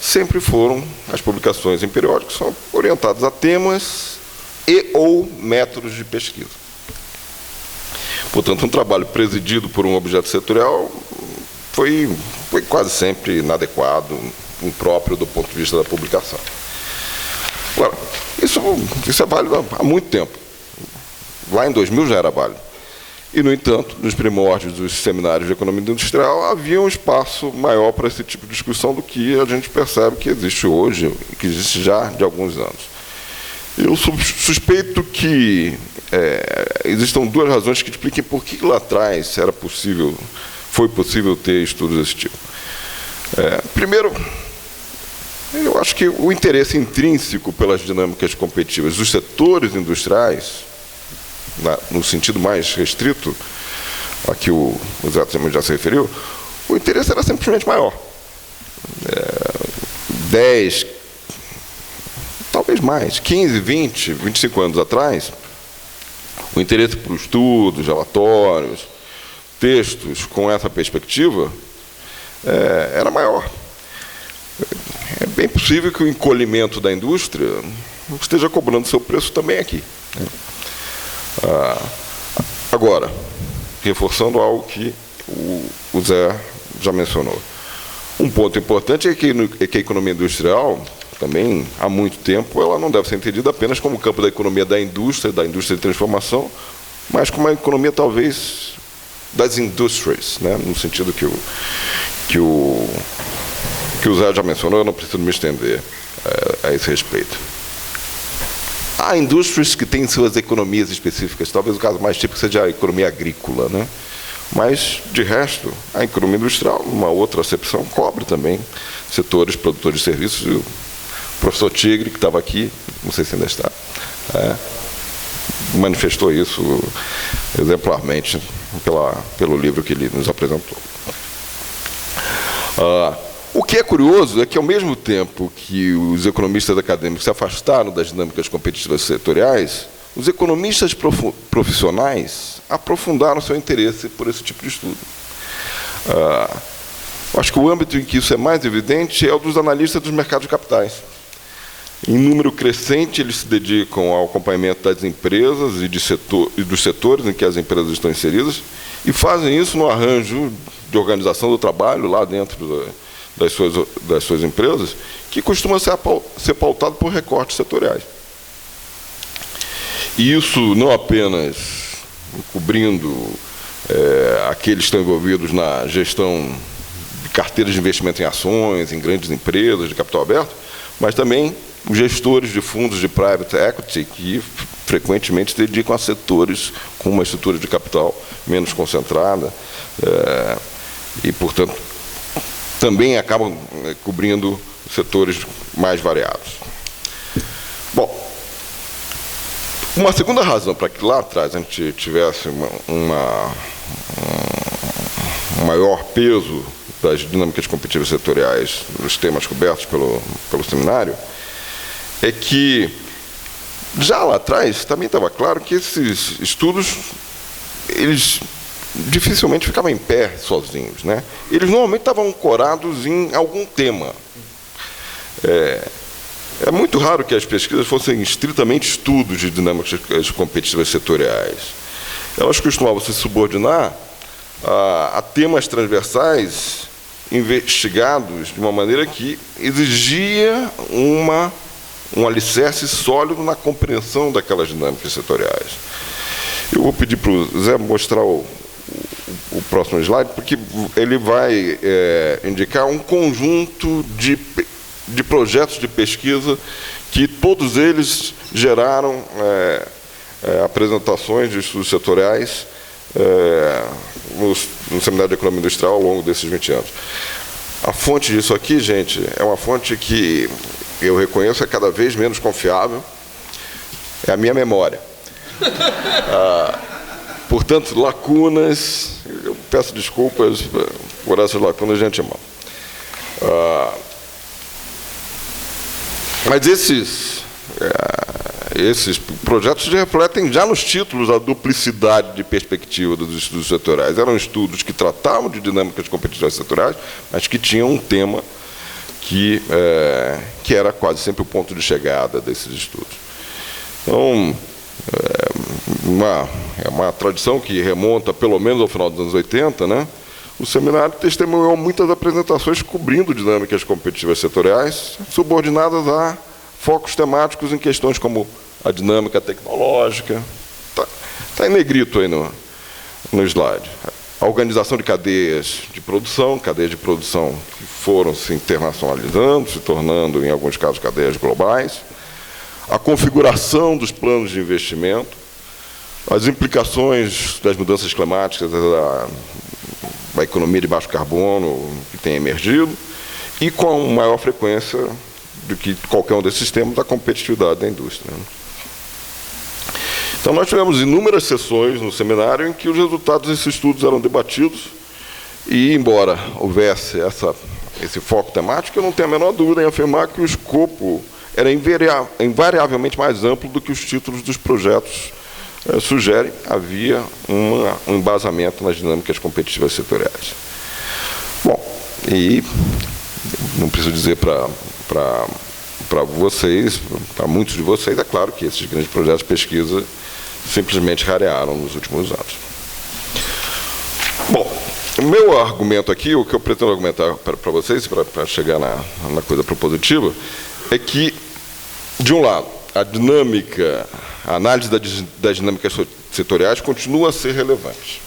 Sempre foram, as publicações em periódicos são orientadas a temas e ou métodos de pesquisa. Portanto, um trabalho presidido por um objeto setorial foi quase sempre inadequado, impróprio do ponto de vista da publicação. Agora, isso é válido há muito tempo. Lá em 2000 já era válido. E, no entanto, nos primórdios dos seminários de economia industrial, havia um espaço maior para esse tipo de discussão do que a gente percebe que existe hoje, que existe já de alguns anos. Eu suspeito que existam duas razões que expliquem por que lá atrás foi possível ter estudos desse tipo. Primeiro, eu acho que o interesse intrínseco pelas dinâmicas competitivas dos setores industriais, no sentido mais restrito, a que o Zé já se referiu, o interesse era simplesmente maior. 10, talvez mais, 15, 20, 25 anos atrás, o interesse por estudos, relatórios, textos com essa perspectiva era maior. É bem possível que o encolhimento da indústria esteja cobrando seu preço também aqui. Agora, reforçando algo que o Zé já mencionou. Um ponto importante é que a economia industrial, também há muito tempo, ela não deve ser entendida apenas como campo da economia da indústria de transformação, mas como uma economia, talvez, das indústrias, né? No sentido que o Zé já mencionou, eu não preciso me estender a esse respeito. Há indústrias que têm suas economias específicas, talvez o caso mais típico seja a economia agrícola, né? Mas, de resto, a economia industrial, uma outra acepção, cobre também setores produtores de serviços. O professor Tigre, que estava aqui, não sei se ainda está, manifestou isso exemplarmente pelo livro que ele nos apresentou. O que é curioso é que, ao mesmo tempo que os economistas acadêmicos se afastaram das dinâmicas competitivas setoriais, os economistas profissionais aprofundaram seu interesse por esse tipo de estudo. Acho que o âmbito em que isso é mais evidente é o dos analistas dos mercados de capitais. Em número crescente, eles se dedicam ao acompanhamento das empresas e dos setores em que as empresas estão inseridas e fazem isso no arranjo de organização do trabalho lá dentro das suas empresas, que costuma ser pautado por recortes setoriais. E isso não apenas cobrindo aqueles que estão envolvidos na gestão de carteiras de investimento em ações, em grandes empresas de capital aberto, mas também os gestores de fundos de private equity, que frequentemente se dedicam a setores com uma estrutura de capital menos concentrada e, portanto, também acabam cobrindo setores mais variados. Bom, uma segunda razão para que lá atrás a gente tivesse um maior peso das dinâmicas competitivas setoriais nos temas cobertos pelo seminário é que, já lá atrás, também estava claro que esses estudos, eles dificilmente ficavam em pé sozinhos, né? Eles normalmente estavam ancorados em algum tema. É muito raro que as pesquisas fossem estritamente estudos de dinâmicas competitivas setoriais. Elas costumavam se subordinar a temas transversais investigados de uma maneira que exigia um alicerce sólido na compreensão daquelas dinâmicas setoriais. Eu vou pedir para o Zé mostrar o próximo slide, porque ele vai indicar um conjunto de projetos de pesquisa que todos eles geraram apresentações de estudos setoriais no Seminário de Economia Industrial ao longo desses 20 anos. A fonte disso aqui, gente, é uma fonte que eu reconheço é cada vez menos confiável, é a minha memória. Portanto, lacunas, eu peço desculpas por essas lacunas de antemão. Mas esses projetos refletem já nos títulos a duplicidade de perspectiva dos estudos setoriais. Eram estudos que tratavam de dinâmicas competitivas setoriais, mas que tinham um tema que era quase sempre o ponto de chegada desses estudos. Então, é uma tradição que remonta pelo menos ao final dos anos 80, né? O seminário testemunhou muitas apresentações cobrindo dinâmicas competitivas setoriais, subordinadas a focos temáticos em questões como a dinâmica tecnológica. Está em negrito aí no slide. A organização de cadeias de produção que foram se internacionalizando, se tornando, em alguns casos, cadeias globais. A configuração dos planos de investimento, as implicações das mudanças climáticas, da economia de baixo carbono que tem emergido, e com maior frequência do que qualquer um desses temas, a competitividade da indústria. Então, nós tivemos inúmeras sessões no seminário em que os resultados desses estudos eram debatidos, e, embora houvesse esse foco temático, eu não tenho a menor dúvida em afirmar que o escopo era invariavelmente mais amplo do que os títulos dos projetos sugerem. Havia um embasamento nas dinâmicas competitivas setoriais. Bom, e não preciso dizer para vocês, para muitos de vocês, é claro que esses grandes projetos de pesquisa simplesmente rarearam nos últimos anos. Bom, o meu argumento aqui, o que eu pretendo argumentar para vocês, para chegar na coisa propositiva, é que, de um lado, a análise das dinâmicas setoriais continua a ser relevante.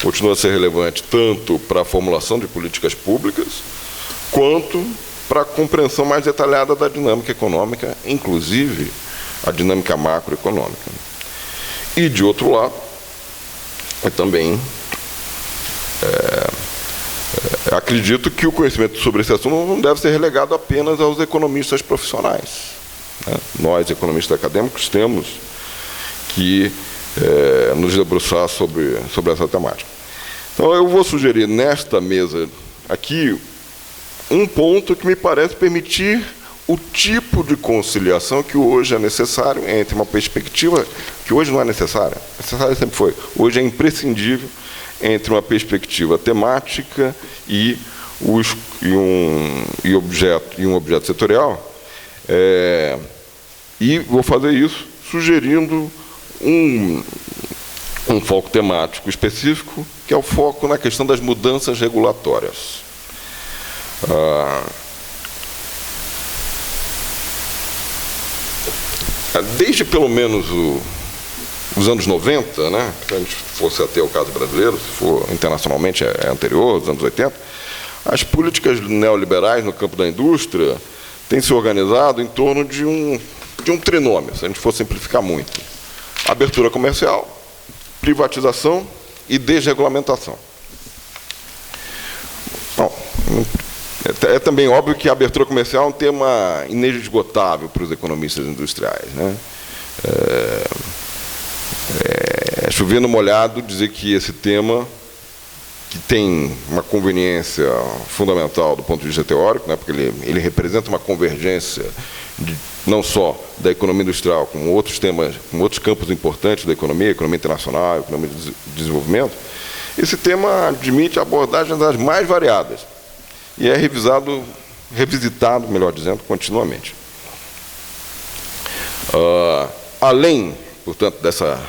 Continua a ser relevante tanto para a formulação de políticas públicas, quanto para a compreensão mais detalhada da dinâmica econômica, inclusive a dinâmica macroeconômica. E, de outro lado, também acredito que o conhecimento sobre esse assunto não deve ser relegado apenas aos economistas profissionais. Nós, economistas acadêmicos, temos que nos debruçar sobre essa temática. Então, eu vou sugerir nesta mesa aqui um ponto que me parece permitir o tipo de conciliação que hoje é necessário entre uma perspectiva que hoje não é necessária sempre foi, hoje é imprescindível, entre uma perspectiva temática e um objeto setorial. E vou fazer isso sugerindo um foco temático específico, que é o foco na questão das mudanças regulatórias. Desde pelo menos os anos 90, né, se a gente fosse até o caso brasileiro, se for internacionalmente é anterior, os anos 80, as políticas neoliberais no campo da indústria têm se organizado em torno de um trinômio, se a gente for simplificar muito: abertura comercial, privatização e desregulamentação. Bom, é também óbvio que a abertura comercial é um tema inesgotável para os economistas industriais, né? É chover no molhado dizer que esse tema, que tem uma conveniência fundamental do ponto de vista teórico, né, porque ele representa uma convergência não só da economia industrial com outros temas, com outros campos importantes da economia internacional, economia de desenvolvimento. Esse tema admite abordagens das mais variadas e é revisitado, melhor dizendo, continuamente. Além, portanto, dessa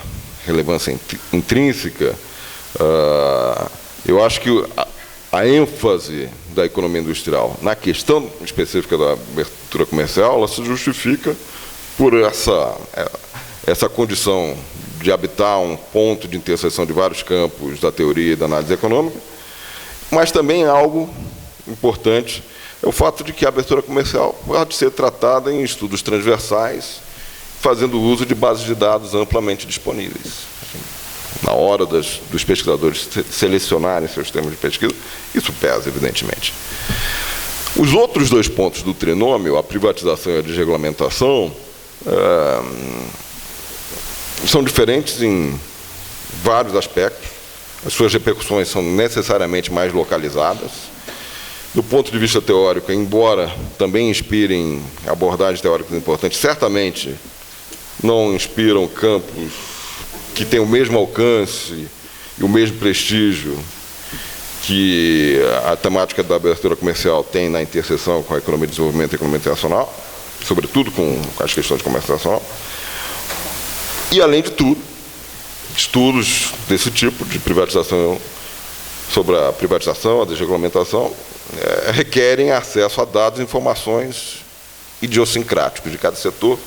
relevância intrínseca, eu acho que a ênfase da economia industrial na questão específica da abertura comercial, ela se justifica por essa condição de habitar um ponto de interseção de vários campos da teoria e da análise econômica, mas também algo importante é o fato de que a abertura comercial pode ser tratada em estudos transversais, fazendo uso de bases de dados amplamente disponíveis. Na hora dos pesquisadores selecionarem seus temas de pesquisa, isso pesa, evidentemente. Os outros dois pontos do trinômio, a privatização e a desregulamentação, são diferentes em vários aspectos. As suas repercussões são necessariamente mais localizadas. Do ponto de vista teórico, embora também inspirem abordagens teóricas importantes, certamente não inspiram campos que têm o mesmo alcance e o mesmo prestígio que a temática da abertura comercial tem na interseção com a economia de desenvolvimento e a economia internacional, sobretudo com as questões de comércio internacional. E, além de tudo, estudos desse tipo, de privatização, sobre a privatização, a desregulamentação, requerem acesso a dados e informações idiosincráticos de cada setor,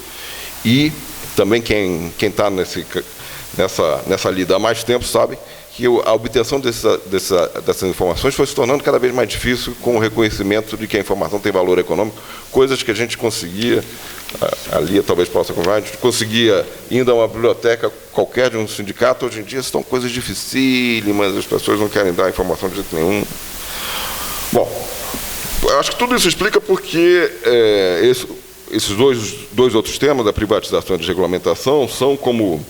e também quem está nessa lida há mais tempo sabe que a obtenção dessas informações foi se tornando cada vez mais difícil com o reconhecimento de que a informação tem valor econômico, coisas que a gente conseguia, a Lia talvez possa confirmar, a gente conseguia indo a uma biblioteca qualquer de um sindicato, hoje em dia são coisas dificílimas, as pessoas não querem dar informação de jeito nenhum. Bom, eu acho que tudo isso explica porque esses dois outros temas, da privatização e da desregulamentação, são, como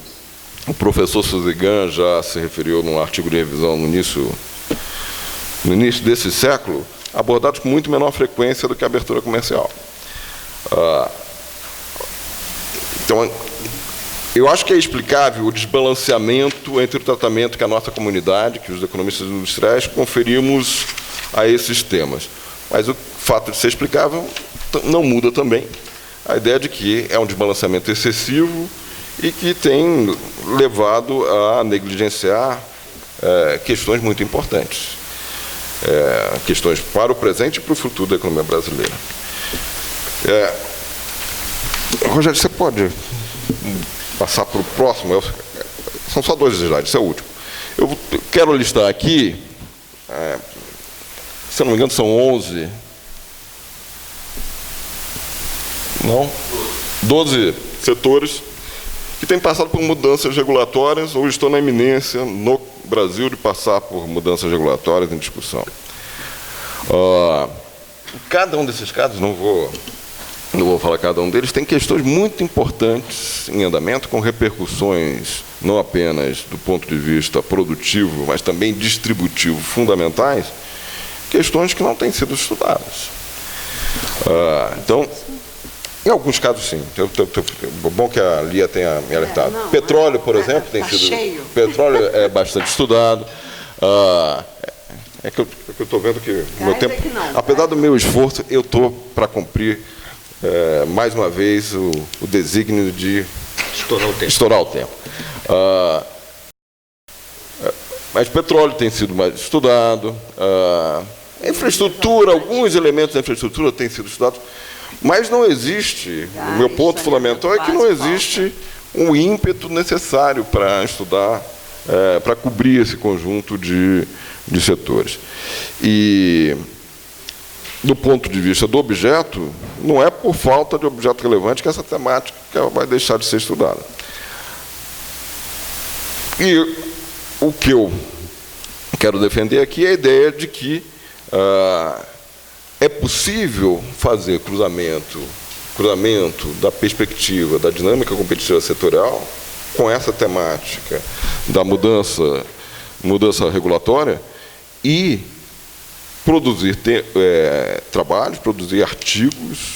o professor Suzigan já se referiu num artigo de revisão no início desse século, abordados com muito menor frequência do que a abertura comercial. Então, eu acho que é explicável o desbalanceamento entre o tratamento que a nossa comunidade, que os economistas industriais, conferimos a esses temas. Mas o fato de ser explicável não muda também a ideia de que é um desbalanceamento excessivo e que tem levado a negligenciar questões muito importantes, questões para o presente e para o futuro da economia brasileira. Rogério, você pode passar para o próximo? São só 2 slides, esse é o último. Eu quero listar aqui, se eu não me engano, são 11... Não? 12 setores que têm passado por mudanças regulatórias ou estão na iminência no Brasil de passar por mudanças regulatórias em discussão. Cada um desses casos, não vou falar cada um deles, tem questões muito importantes em andamento, com repercussões não apenas do ponto de vista produtivo, mas também distributivo fundamentais, questões que não têm sido estudadas. Então, em alguns casos, sim. Bom que a Lia tenha me alertado. Petróleo, por exemplo, tem sido... Cheio. Petróleo é bastante estudado. É que eu estou vendo que o meu tempo... Apesar do meu esforço, eu estou para cumprir, mais uma vez, o desígnio de... Estourar o tempo. Mas petróleo tem sido mais estudado. Infraestrutura, alguns elementos da infraestrutura têm sido estudados. Mas não existe, o meu ponto fundamental é que não existe um ímpeto necessário para estudar, para cobrir esse conjunto de setores. E, do ponto de vista do objeto, não é por falta de objeto relevante que essa temática vai deixar de ser estudada. E o que eu quero defender aqui é a ideia de que é possível fazer cruzamento da perspectiva da dinâmica competitiva setorial com essa temática da mudança regulatória e produzir trabalhos, produzir artigos,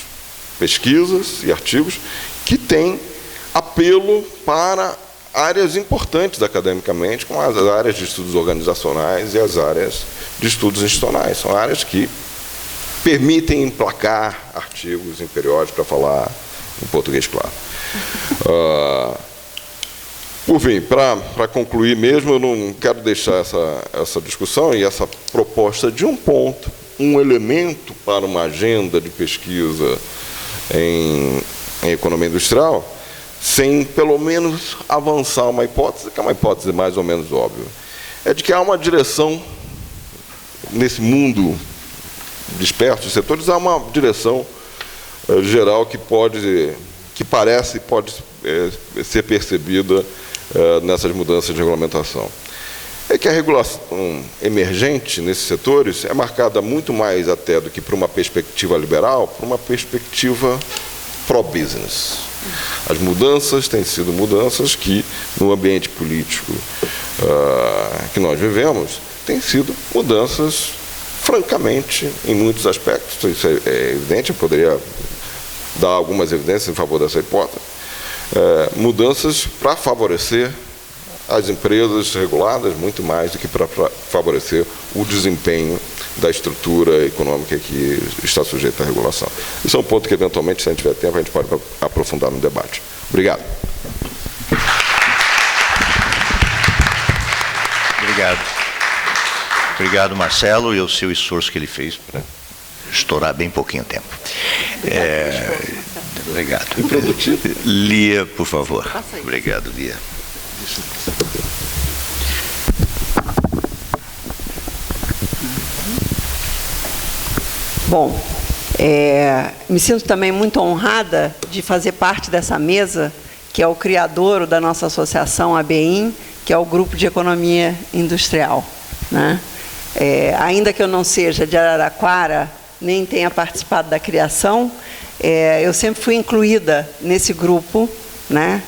pesquisas e artigos que têm apelo para áreas importantes academicamente, como as áreas de estudos organizacionais e as áreas de estudos institucionais. São áreas que permitem emplacar artigos em periódicos, para falar em português claro. Por fim, para concluir mesmo, eu não quero deixar essa discussão e essa proposta de um ponto, um elemento para uma agenda de pesquisa em economia industrial, sem, pelo menos, avançar uma hipótese, que é uma hipótese mais ou menos óbvia. É de que há uma direção, nesse mundo disperso de setores, há uma direção geral que parece ser percebida nessas mudanças de regulamentação. É que a regulação emergente nesses setores é marcada muito mais até do que por uma perspectiva liberal, por uma perspectiva pró-business. As mudanças têm sido mudanças que, no ambiente político que nós vivemos, têm sido mudanças, francamente, em muitos aspectos, isso é evidente, eu poderia dar algumas evidências em favor dessa hipótese, mudanças para favorecer as empresas reguladas, muito mais do que para favorecer o desempenho da estrutura econômica que está sujeita à regulação. Isso é um ponto que, eventualmente, se a gente tiver tempo, a gente pode aprofundar no debate. Obrigado. Obrigado. Obrigado, Marcelo, e o seu esforço que ele fez para estourar bem pouquinho tempo. Obrigado. Lia, por favor. Obrigado, Lia. Bom, me sinto também muito honrada de fazer parte dessa mesa, que é o criador da nossa associação, a ABIN, que é o Grupo de Economia Industrial, né? Ainda que eu não seja de Araraquara, nem tenha participado da criação, eu sempre fui incluída nesse grupo, né?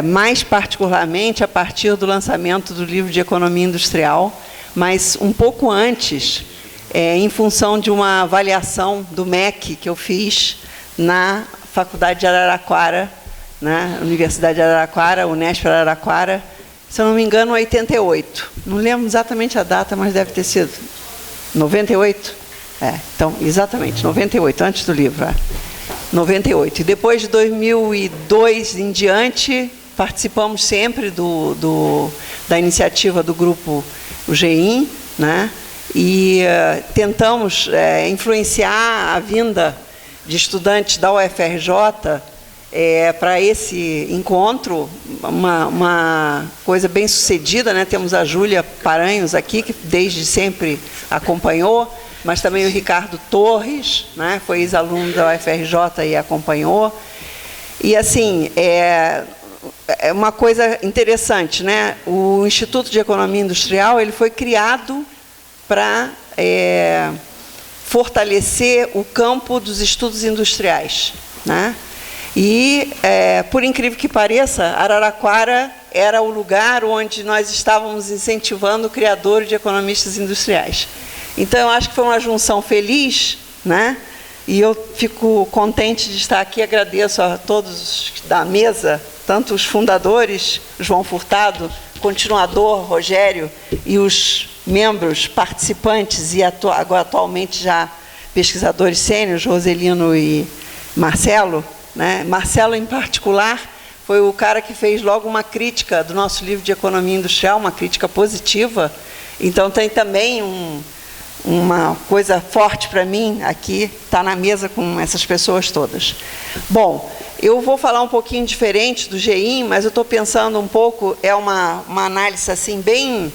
Mais particularmente a partir do lançamento do livro de Economia Industrial, mas um pouco antes, em função de uma avaliação do MEC que eu fiz na Faculdade de Araraquara, né? Universidade de Araraquara, Unesp Araraquara, se eu não me engano, 88. Não lembro exatamente a data, mas deve ter sido 98. Então, exatamente, 98, antes do livro. 98. E depois de 2002 em diante, participamos sempre da iniciativa do grupo UGEIM, né? E tentamos influenciar a vinda de estudantes da UFRJ para esse encontro, uma coisa bem sucedida, né? Temos a Júlia Paranhos aqui, que desde sempre acompanhou, mas também o Ricardo Torres, né? Foi ex-aluno da UFRJ e acompanhou. E, assim, é uma coisa interessante, né? O Instituto de Economia Industrial ele foi criado para fortalecer o campo dos estudos industriais, né? E, por incrível que pareça, Araraquara era o lugar onde nós estávamos incentivando o criador de economistas industriais. Então, eu acho que foi uma junção feliz, né? E eu fico contente de estar aqui, agradeço a todos da mesa, tanto os fundadores, João Furtado, continuador, Rogério, e os membros participantes e agora atualmente já pesquisadores sêniores, Roselino e Marcelo, né? Marcelo, em particular, foi o cara que fez logo uma crítica do nosso livro de Economia Industrial, uma crítica positiva. Então, tem também uma coisa forte para mim aqui, estar na mesa com essas pessoas todas. Bom, eu vou falar um pouquinho diferente do GEIM, mas eu estou pensando um pouco, uma análise assim, bem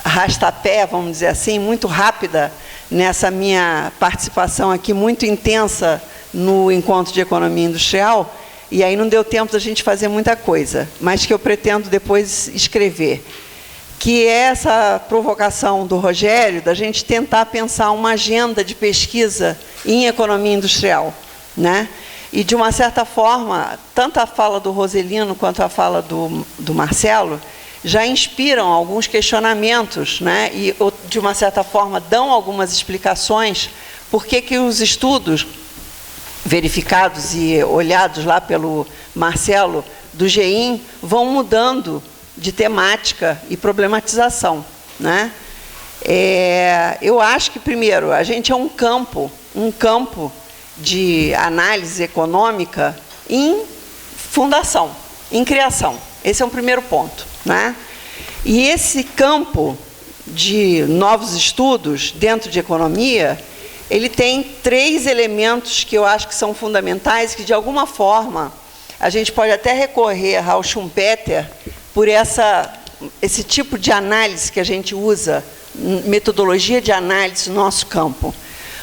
arrastapé, vamos dizer assim, muito rápida, nessa minha participação aqui, muito intensa no Encontro de Economia Industrial, e aí não deu tempo da gente fazer muita coisa, mas que eu pretendo depois escrever, que é essa provocação do Rogério, da gente tentar pensar uma agenda de pesquisa em economia industrial, né? E, de uma certa forma, tanto a fala do Roselino quanto a fala do Marcelo já inspiram alguns questionamentos, né? E, de uma certa forma, dão algumas explicações por que os estudos verificados e olhados lá pelo Marcelo do GEIM vão mudando de temática e problematização, né? Eu acho que, primeiro, a gente é um campo de análise econômica em fundação, em criação. Esse é um primeiro ponto, né? E esse campo de novos estudos dentro de economia, ele tem 3 elementos que eu acho que são fundamentais, que, de alguma forma, a gente pode até recorrer ao Schumpeter por esse tipo de análise que a gente usa, metodologia de análise no nosso campo.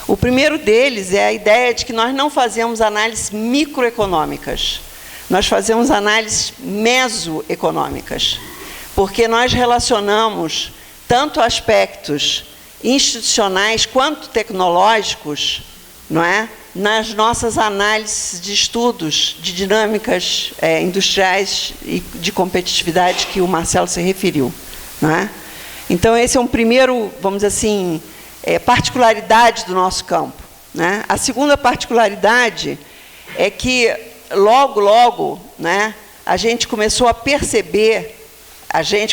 O primeiro deles é a ideia de que nós não fazemos análises microeconômicas, nós fazemos análises mesoeconômicas, porque nós relacionamos tanto aspectos institucionais quanto tecnológicos, não é? Nas nossas análises de estudos de dinâmicas industriais e de competitividade que o Marcelo se referiu, não é? Então, esse é um primeiro, vamos dizer assim, particularidade do nosso campo, né? A segunda particularidade é que, logo, né, a gente começou a perceber,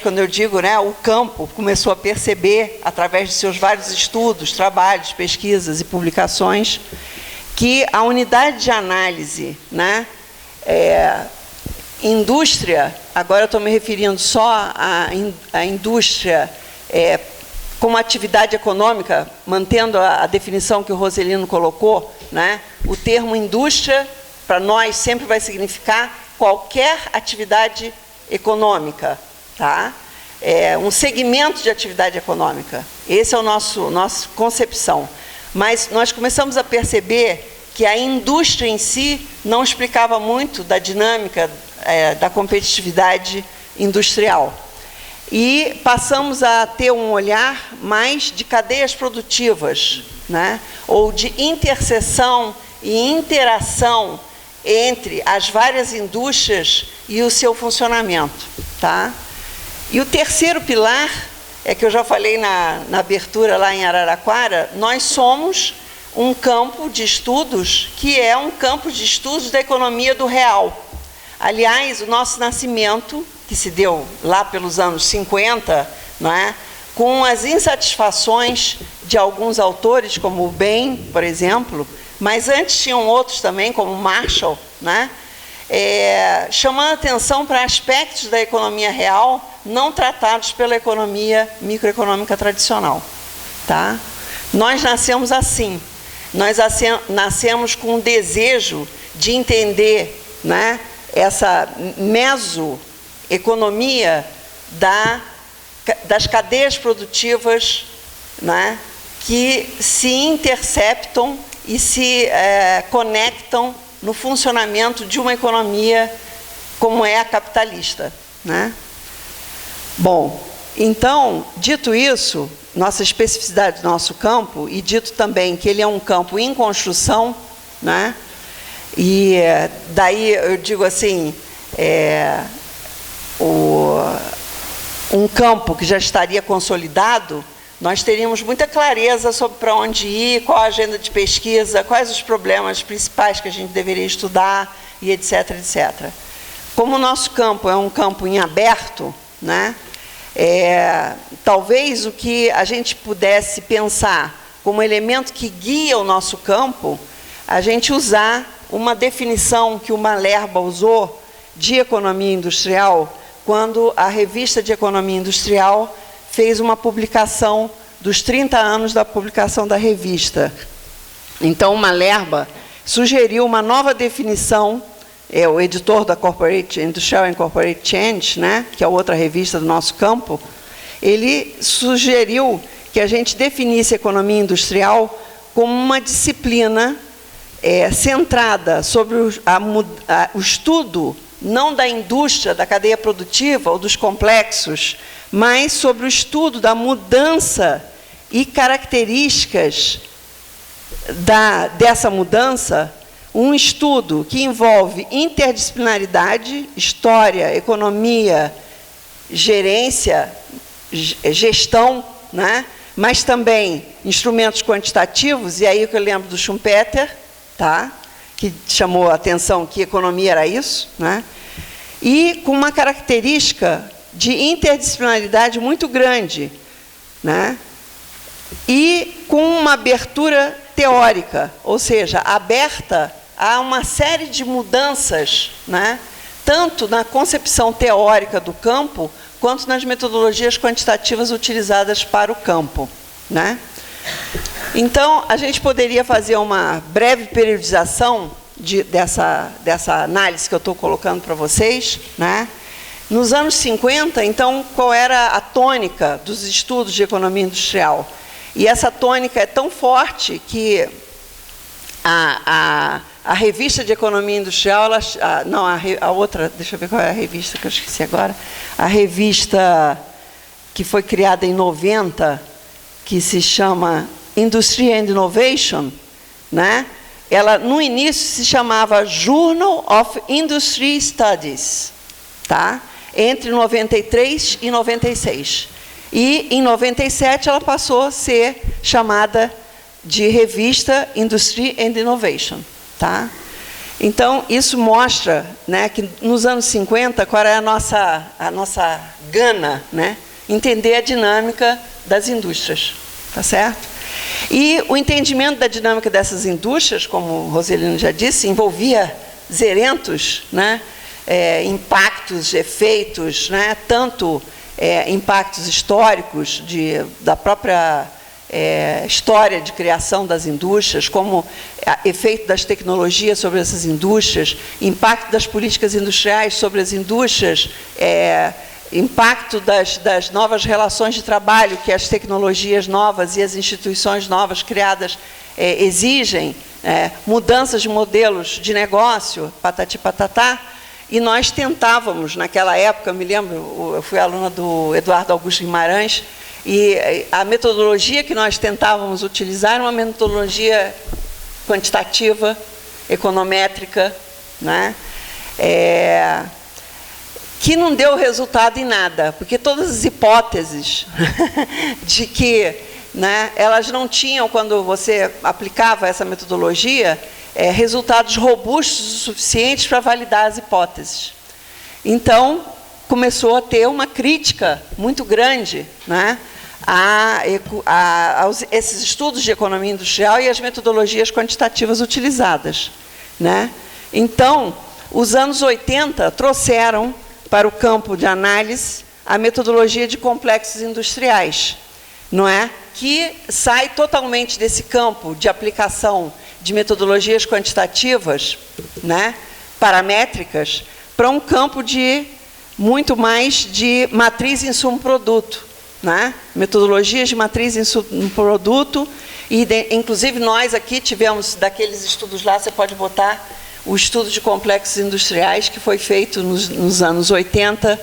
quando eu digo, né, o campo começou a perceber, através de seus vários estudos, trabalhos, pesquisas e publicações, que a unidade de análise, né, indústria, agora eu estou me referindo só à indústria como atividade econômica, mantendo a definição que o Roselino colocou, né? O termo indústria, para nós, sempre vai significar qualquer atividade econômica, tá? Um segmento de atividade econômica. Esse é o nossa concepção. Mas nós começamos a perceber que a indústria em si não explicava muito da dinâmica da competitividade industrial. E passamos a ter um olhar mais de cadeias produtivas, né? Ou de interseção e interação entre as várias indústrias e o seu funcionamento, tá? E o terceiro pilar, que eu já falei na abertura lá em Araraquara, nós somos um campo de estudos que é um campo de estudos da economia do real. Aliás, o nosso nascimento, que se deu lá pelos anos 50, não é? Com as insatisfações de alguns autores, como o Bain, por exemplo, mas antes tinham outros também, como Marshall, né? Chamando atenção para aspectos da economia real não tratados pela economia microeconômica tradicional, tá? Nós nascemos assim, nós nascemos com o desejo de entender, né, essa mesoeconomia das cadeias produtivas, né, que se interceptam e se conectam no funcionamento de uma economia como é a capitalista, né? Bom, então, dito isso, nossa especificidade do nosso campo, e dito também que ele é um campo em construção, né? E daí eu digo assim, um campo que já estaria consolidado, nós teríamos muita clareza sobre para onde ir, qual a agenda de pesquisa, quais os problemas principais que a gente deveria estudar, e etc, etc. Como o nosso campo é um campo em aberto, né, talvez o que a gente pudesse pensar como elemento que guia o nosso campo, a gente usar uma definição que o Malherba usou de economia industrial, quando a revista de economia industrial fez uma publicação dos 30 anos da publicação da revista. Então, o Malherba sugeriu uma nova definição, o editor da Industrial and Corporate Change, né, que é outra revista do nosso campo, ele sugeriu que a gente definisse a economia industrial como uma disciplina centrada sobre o estudo não da indústria, da cadeia produtiva ou dos complexos, mas sobre o estudo da mudança e características dessa mudança, um estudo que envolve interdisciplinaridade, história, economia, gerência, gestão, né? Mas também instrumentos quantitativos, e aí que eu lembro do Schumpeter, tá? Que chamou a atenção que economia era isso, né? E com uma característica de interdisciplinaridade muito grande, né? E com uma abertura teórica, ou seja, aberta a uma série de mudanças, né? Tanto na concepção teórica do campo, quanto nas metodologias quantitativas utilizadas para o campo, né? Então, a gente poderia fazer uma breve periodização dessa análise que eu estou colocando para vocês, né? Nos anos 50, então, qual era a tônica dos estudos de economia industrial? E essa tônica é tão forte que a revista de economia industrial, a outra, deixa eu ver qual é a revista que eu esqueci agora, a revista que foi criada em 90, que se chama Industry and Innovation, né? Ela, no início, se chamava Journal of Industry Studies, tá? Entre 93 e 96. E, em 97, ela passou a ser chamada de Revista Industry and Innovation, tá? Então, isso mostra, né, que nos anos 50, qual era a nossa gana, né? Entender a dinâmica das indústrias, tá certo? E o entendimento da dinâmica dessas indústrias, como o Roselino já disse, envolvia zerentos, né, impactos, efeitos, né, tanto impactos históricos da própria história de criação das indústrias, como efeito das tecnologias sobre essas indústrias, impacto das políticas industriais sobre as indústrias, impacto das novas relações de trabalho que as tecnologias novas e as instituições novas criadas exigem, mudanças de modelos de negócio, patati patatá, e nós tentávamos, naquela época, eu me lembro, eu fui aluna do Eduardo Augusto Guimarães, e a metodologia que nós tentávamos utilizar era uma metodologia quantitativa, econométrica, né? Que não deu resultado em nada, porque todas as hipóteses de que, né, elas não tinham, quando você aplicava essa metodologia, resultados robustos o suficientes para validar as hipóteses. Então, começou a ter uma crítica muito grande, né, a esses estudos de economia industrial e as metodologias quantitativas utilizadas, né? Então, os anos 80 trouxeram para o campo de análise a metodologia de complexos industriais, não é? Que sai totalmente desse campo de aplicação de metodologias quantitativas, né, paramétricas, para um campo de muito mais de matriz insumo-produto, né? Metodologias de matriz insumo-produto, e inclusive nós aqui tivemos, daqueles estudos lá, você pode botar o estudo de complexos industriais, que foi feito nos anos 80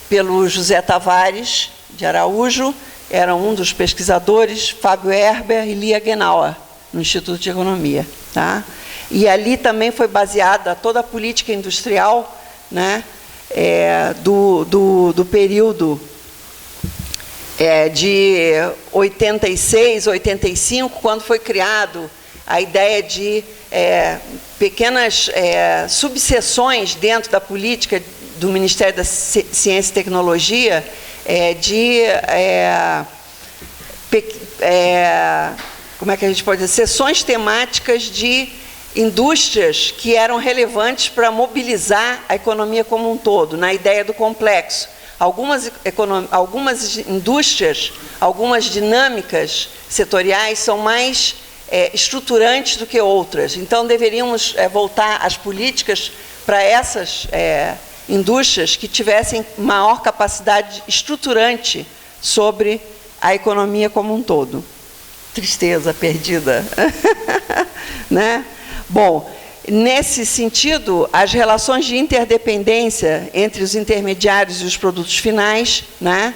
pelo José Tavares de Araújo, era um dos pesquisadores, Fábio Herber e Lia Genauer, no Instituto de Economia. Tá? E ali também foi baseada toda a política industrial, né, do período de 86, 85, quando foi criado a ideia de pequenas subseções dentro da política do Ministério da Ciência e Tecnologia, como é que a gente pode dizer, seções temáticas de indústrias que eram relevantes para mobilizar a economia como um todo, na ideia do complexo. Algumas indústrias, algumas dinâmicas setoriais são mais estruturantes do que outras. Então, deveríamos voltar as políticas para essas indústrias que tivessem maior capacidade estruturante sobre a economia como um todo. Tristeza perdida. Né? Bom, nesse sentido, as relações de interdependência entre os intermediários e os produtos finais, né,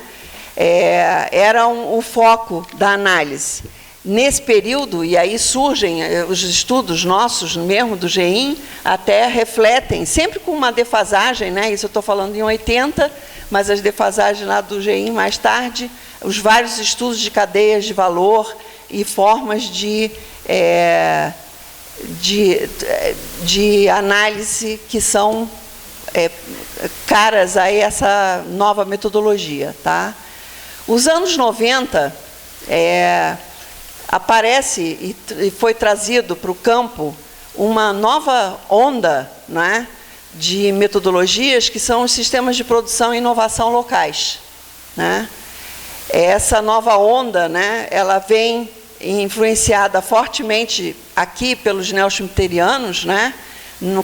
eram o foco da análise. Nesse período, e aí surgem os estudos nossos, mesmo do GEIM, até refletem, sempre com uma defasagem, né, isso eu estou falando em 80, mas as defasagens lá do GEIM mais tarde, os vários estudos de cadeias de valor e formas de análise que são caras a essa nova metodologia. Tá? Os anos 90, aparece e foi trazido para o campo uma nova onda, né, de metodologias que são os sistemas de produção e inovação locais. Né? Essa nova onda, né, ela vem influenciada fortemente aqui pelos neo-schmitterianos, né,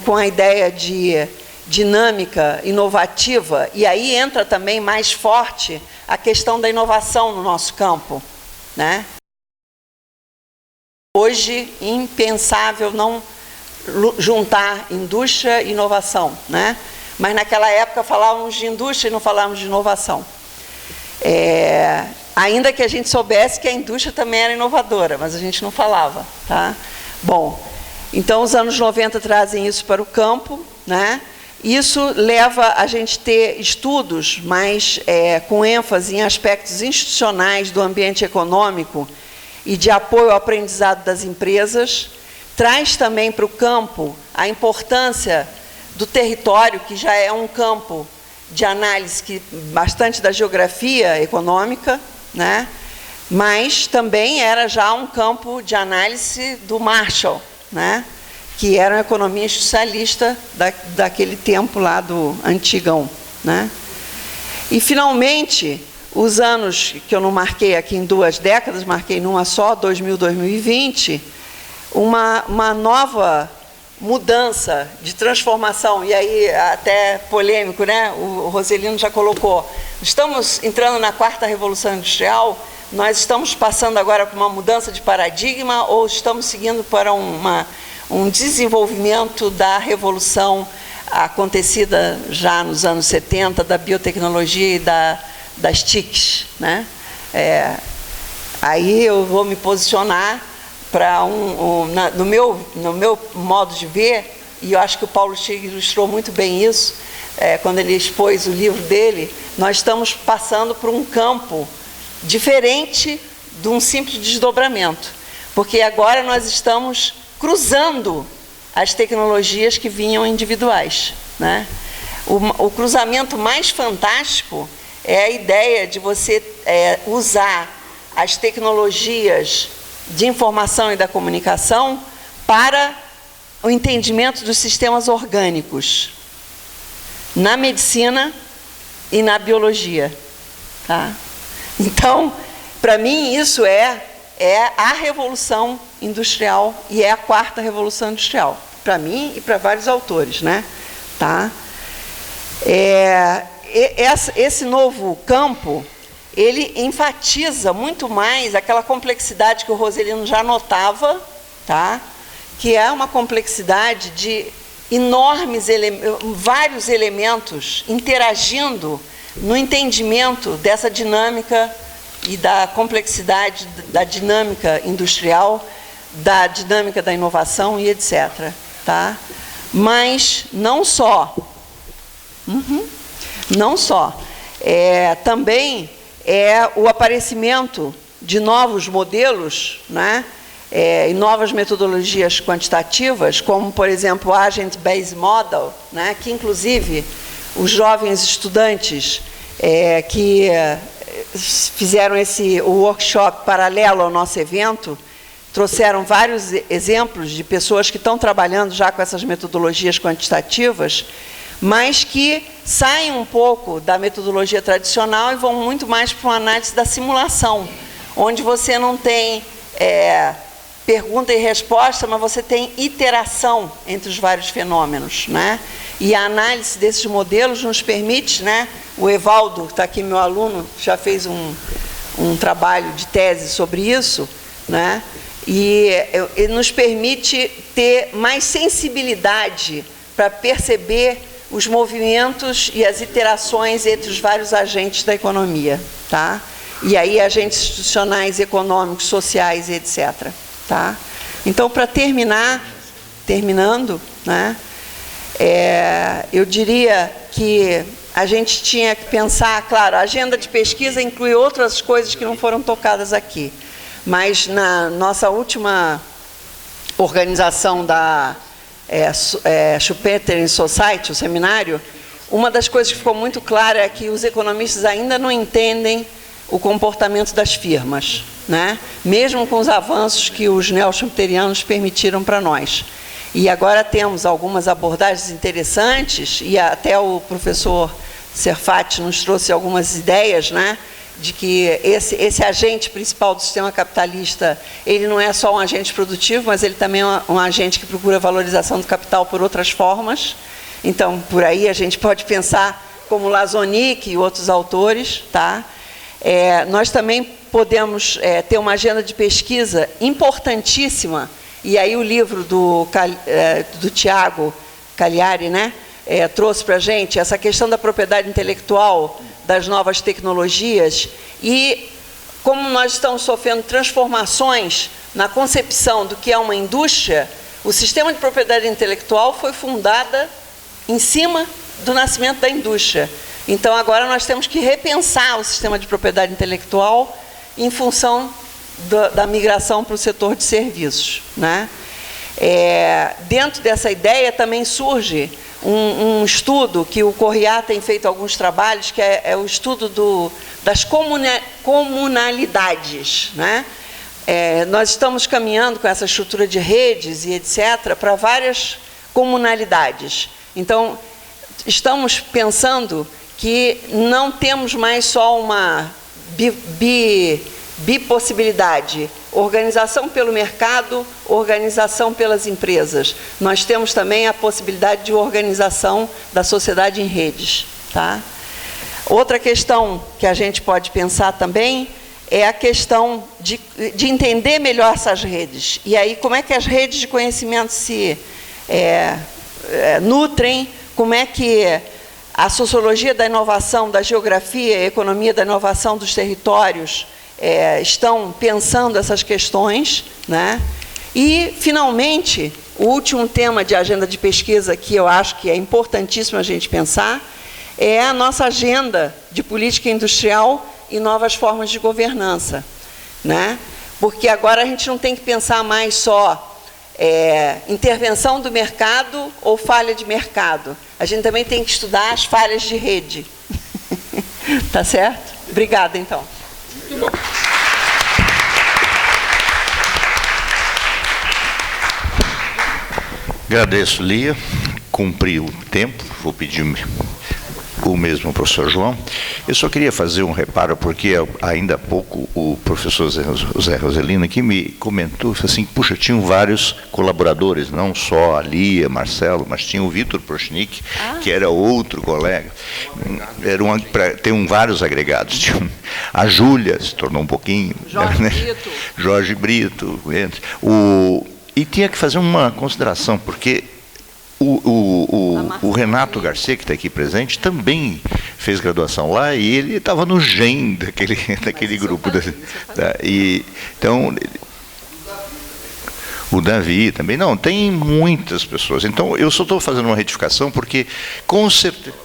com a ideia de dinâmica inovativa, e aí entra também mais forte a questão da inovação no nosso campo. Né? Hoje, impensável não juntar indústria e inovação, né? Mas naquela época falávamos de indústria e não falávamos de inovação. Ainda que a gente soubesse que a indústria também era inovadora, mas a gente não falava. Tá? Bom, então os anos 90 trazem isso para o campo, né? Isso leva a gente ter estudos mais com ênfase em aspectos institucionais do ambiente econômico e de apoio ao aprendizado das empresas, traz também para o campo a importância do território, que já é um campo de análise bastante da geografia econômica, né? Mas também era já um campo de análise do Marshall, né? Que era uma economia institucionalista daquele tempo lá do antigão. Né? E, finalmente, os anos que eu não marquei aqui em 2 décadas, marquei numa só, 2000, 2020, uma nova mudança de transformação, e aí até polêmico, né? O Roselino já colocou. Estamos entrando na 4ª Revolução Industrial, nós estamos passando agora por uma mudança de paradigma ou estamos seguindo para um desenvolvimento da revolução acontecida já nos anos 70, da biotecnologia e das TICs, né? Aí eu vou me posicionar para no meu modo de ver, e eu acho que o Paulo Stig ilustrou muito bem isso, quando ele expôs o livro dele. Nós estamos passando por um campo diferente de um simples desdobramento, porque agora nós estamos cruzando as tecnologias que vinham individuais, né? O cruzamento mais fantástico é a ideia de você usar as tecnologias de informação e da comunicação para o entendimento dos sistemas orgânicos na medicina e na biologia, tá? Então, para mim, isso é a revolução industrial e é a 4ª Revolução Industrial, para mim e para vários autores, né? Tá? Esse novo campo, ele enfatiza muito mais aquela complexidade que o Roselino já notava, tá? Que é uma complexidade de vários elementos interagindo no entendimento dessa dinâmica e da complexidade da dinâmica industrial, da dinâmica da inovação e etc. Tá? Mas não só. Não só. Também o aparecimento de novos modelos, né? E novas metodologias quantitativas, como, por exemplo, o Agent Based Model, né? Que, inclusive, os jovens estudantes que fizeram o workshop paralelo ao nosso evento, trouxeram vários exemplos de pessoas que estão trabalhando já com essas metodologias quantitativas, mas que saem um pouco da metodologia tradicional e vão muito mais para uma análise da simulação, onde você não tem pergunta e resposta, mas você tem iteração entre os vários fenômenos, né? E a análise desses modelos nos permite, né? O Evaldo, que está aqui, meu aluno, já fez um trabalho de tese sobre isso, né? E nos permite ter mais sensibilidade para perceber os movimentos e as interações entre os vários agentes da economia, tá? E aí agentes institucionais, econômicos, sociais, etc. Tá? Então, para terminando, né, eu diria que a gente tinha que pensar, claro, a agenda de pesquisa inclui outras coisas que não foram tocadas aqui, mas na nossa última organização da Schumpeter Society, o seminário, uma das coisas que ficou muito clara é que os economistas ainda não entendem o comportamento das firmas, né? Mesmo com os avanços que os neo-schumpeterianos permitiram para nós. E agora temos algumas abordagens interessantes, e até o professor Serfati nos trouxe algumas ideias, né? De que esse agente principal do sistema capitalista, ele não é só um agente produtivo, mas ele também é um agente que procura a valorização do capital por outras formas. Então, por aí a gente pode pensar como Lazonic e outros autores, tá? Nós também podemos ter uma agenda de pesquisa importantíssima, e aí o livro do Tiago Cagliari, né, trouxe para a gente essa questão da propriedade intelectual, das novas tecnologias, e como nós estamos sofrendo transformações na concepção do que é uma indústria, o sistema de propriedade intelectual foi fundado em cima do nascimento da indústria. Então, agora nós temos que repensar o sistema de propriedade intelectual em função da migração para o setor de serviços, né? Dentro dessa ideia também surge um estudo que o Correia tem feito alguns trabalhos, que é o estudo das comunalidades, né? Nós estamos caminhando com essa estrutura de redes e etc. para várias comunalidades. Então, estamos pensando que não temos mais só uma bipossibilidade, organização pelo mercado, organização pelas empresas. Nós temos também a possibilidade de organização da sociedade em redes. Tá? Outra questão que a gente pode pensar também é a questão de entender melhor essas redes. E aí, como é que as redes de conhecimento se nutrem, como é que a sociologia da inovação, da geografia, a economia da inovação dos territórios estão pensando essas questões, né? E, finalmente, o último tema de agenda de pesquisa que eu acho que é importantíssimo a gente pensar é a nossa agenda de política industrial e novas formas de governança, né? Porque agora a gente não tem que pensar mais só intervenção do mercado ou falha de mercado. A gente também tem que estudar as falhas de rede. Tá certo? Obrigada, então. Muito bom. Agradeço, Lia. Cumpri o tempo, vou pedir o mesmo ao professor João. Eu só queria fazer um reparo, porque ainda há pouco o professor Zé Roselino aqui me comentou assim, puxa, tinham vários colaboradores, não só a Lia, Marcelo, mas tinha o Vitor Prochnik, que era outro colega. Tem vários agregados. A Júlia se tornou um pouquinho... Jorge Brito. E tinha que fazer uma consideração, porque o Renato Garcia, que está aqui presente, também fez graduação lá e ele estava no GEM daquele grupo. Então, o Davi também. Não, tem muitas pessoas. Então, eu só estou fazendo uma retificação porque, com certeza...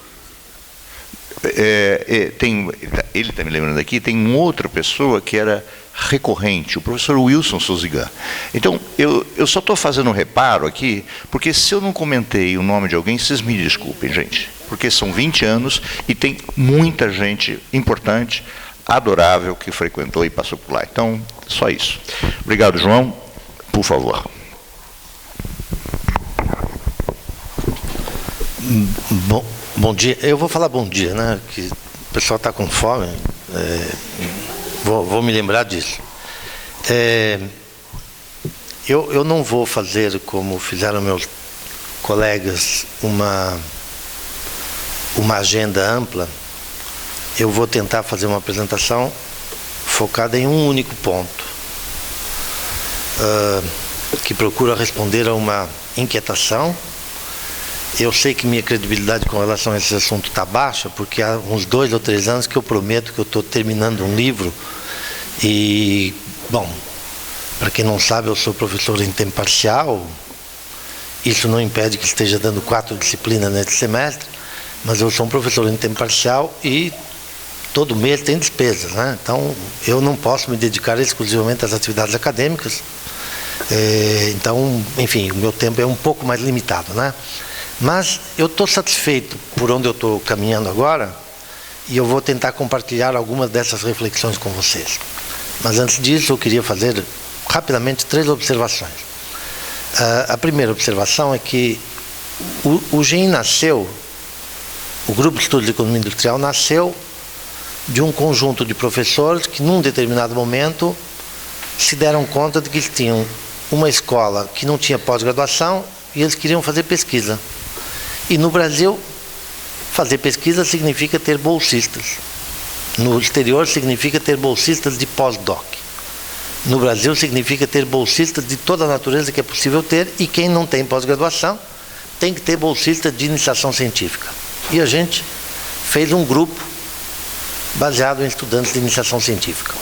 ele está me lembrando aqui, tem uma outra pessoa que era recorrente, o professor Wilson Souzigan. Então, eu só estou fazendo um reparo aqui, porque se eu não comentei o nome de alguém, vocês me desculpem, gente, porque são 20 anos e tem muita gente importante, adorável, que frequentou e passou por lá. Então, só isso. Obrigado, João. Por favor. Bom dia. Eu vou falar bom dia, né? Que o pessoal está com fome. Vou me lembrar disso. Eu não vou fazer como fizeram meus colegas uma agenda ampla. Eu vou tentar fazer uma apresentação focada em um único ponto, que procura responder a uma inquietação. Eu sei que minha credibilidade com relação a esse assunto está baixa, porque há uns 2 ou 3 anos que eu prometo que eu estou terminando um livro. E, bom, para quem não sabe, eu sou professor em tempo parcial. Isso não impede que esteja dando 4 disciplinas nesse semestre, mas eu sou um professor em tempo parcial e todo mês tem despesas, né? Então, eu não posso me dedicar exclusivamente às atividades acadêmicas. Então, enfim, o meu tempo é um pouco mais limitado, né? Mas eu estou satisfeito por onde eu estou caminhando agora e eu vou tentar compartilhar algumas dessas reflexões com vocês. Mas antes disso, eu queria fazer rapidamente 3 observações. A primeira observação é que o GEM nasceu, o Grupo de Estudos de Economia Industrial nasceu de um conjunto de professores que, num determinado momento, se deram conta de que eles tinham uma escola que não tinha pós-graduação e eles queriam fazer pesquisa. E no Brasil, fazer pesquisa significa ter bolsistas. No exterior significa ter bolsistas de pós-doc. No Brasil significa ter bolsistas de toda a natureza que é possível ter, e quem não tem pós-graduação tem que ter bolsista de iniciação científica. E a gente fez um grupo baseado em estudantes de iniciação científica.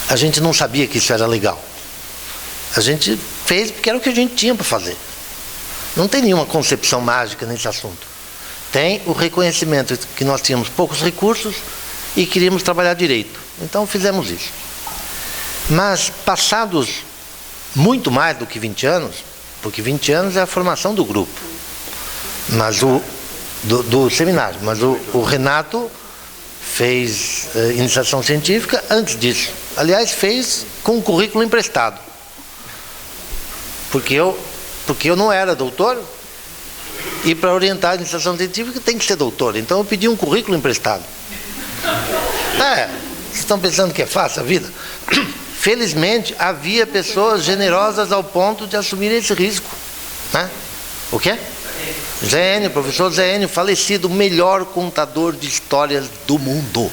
A gente não sabia que isso era legal. A gente fez porque era o que a gente tinha para fazer. Não tem nenhuma concepção mágica nesse assunto. Tem o reconhecimento que nós tínhamos poucos recursos e queríamos trabalhar direito. Então fizemos isso. Mas passados muito mais do que 20 anos, porque 20 anos é a formação do grupo, mas do seminário, mas o Renato fez iniciação científica antes disso. Aliás, fez com o currículo emprestado. Porque eu não era doutor, E para orientar a iniciação científica tem que ser doutor. Então eu pedi um currículo emprestado. Vocês estão pensando que é fácil a vida? Felizmente, havia pessoas generosas ao ponto de assumir esse risco. Né? O quê? Zé Enio, professor Zé Enio, falecido, o melhor contador de histórias do mundo.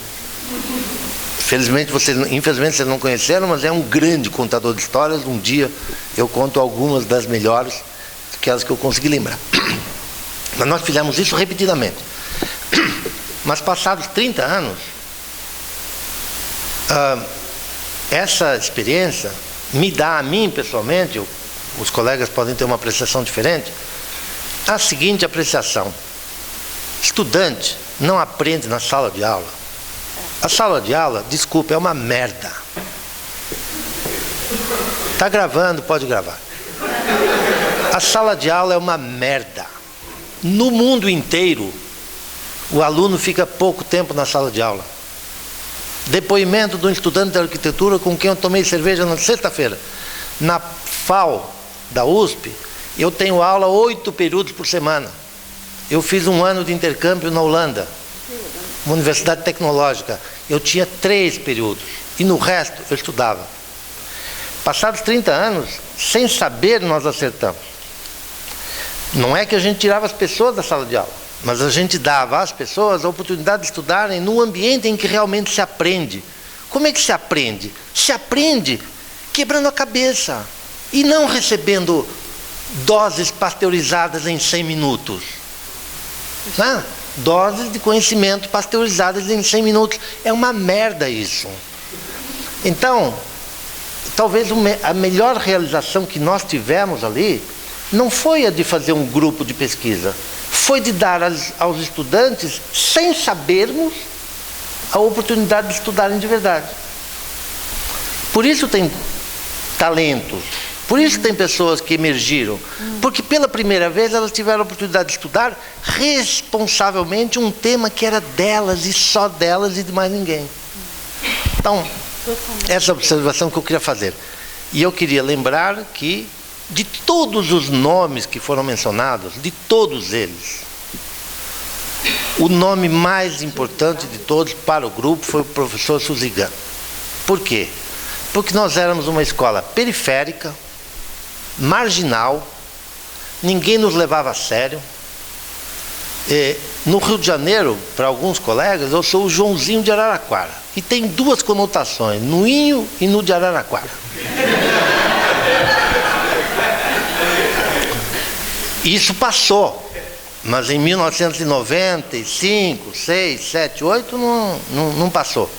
Infelizmente vocês não conheceram, mas é um grande contador de histórias. Um dia eu conto algumas das melhores, aquelas que eu consegui lembrar. Mas nós fizemos isso repetidamente. Mas passados 30 anos, essa experiência me dá a mim pessoalmente, os colegas podem ter uma apreciação diferente, a seguinte apreciação: estudante não aprende na sala de aula. A sala de aula, desculpa, é uma merda. Está gravando, pode gravar. A sala de aula é uma merda. No mundo inteiro, o aluno fica pouco tempo na sala de aula. Depoimento de um estudante de arquitetura com quem eu tomei cerveja na sexta-feira. Na FAO da USP, eu tenho aula 8 períodos por semana. Eu fiz um ano de intercâmbio na Holanda, uma universidade tecnológica. Eu tinha 3 períodos e no resto eu estudava. Passados 30 anos, sem saber, nós acertamos. Não é que a gente tirava as pessoas da sala de aula, mas a gente dava às pessoas a oportunidade de estudarem num ambiente em que realmente se aprende. Como é que se aprende? Se aprende quebrando a cabeça e não recebendo doses pasteurizadas em 100 minutos. Né? Doses de conhecimento pasteurizadas em 100 minutos. É uma merda isso. Então, talvez a melhor realização que nós tivemos ali não foi a de fazer um grupo de pesquisa, foi de dar aos estudantes, sem sabermos, a oportunidade de estudarem de verdade. Por isso tem talentos, por isso tem pessoas que emergiram, porque pela primeira vez elas tiveram a oportunidade de estudar responsavelmente um tema que era delas e só delas e de mais ninguém. Então, essa observação que eu queria fazer. E eu queria lembrar que, de todos os nomes que foram mencionados, de todos eles, o nome mais importante de todos para o grupo foi o professor Suzigan. Por quê? Porque nós éramos uma escola periférica, marginal, ninguém nos levava a sério. No Rio de Janeiro, para alguns colegas, eu sou o Joãozinho de Araraquara. E tem 2 conotações, no Inho e no de Araraquara. Isso passou, mas em 1995, 6, 7, 8 não passou.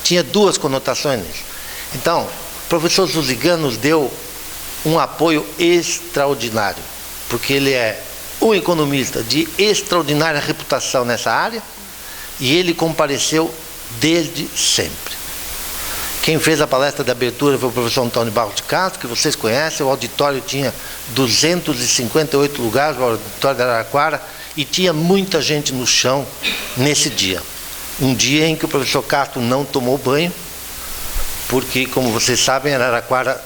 Tinha 2 conotações nisso. Então, o professor Suzigan nos deu um apoio extraordinário, porque ele é um economista de extraordinária reputação nessa área e ele compareceu desde sempre. Quem fez a palestra de abertura foi o professor Antônio Barros de Castro, que vocês conhecem. O auditório tinha 258 lugares, o auditório de Araraquara, e tinha muita gente no chão nesse dia. Um dia em que o professor Castro não tomou banho, porque, como vocês sabem, Araraquara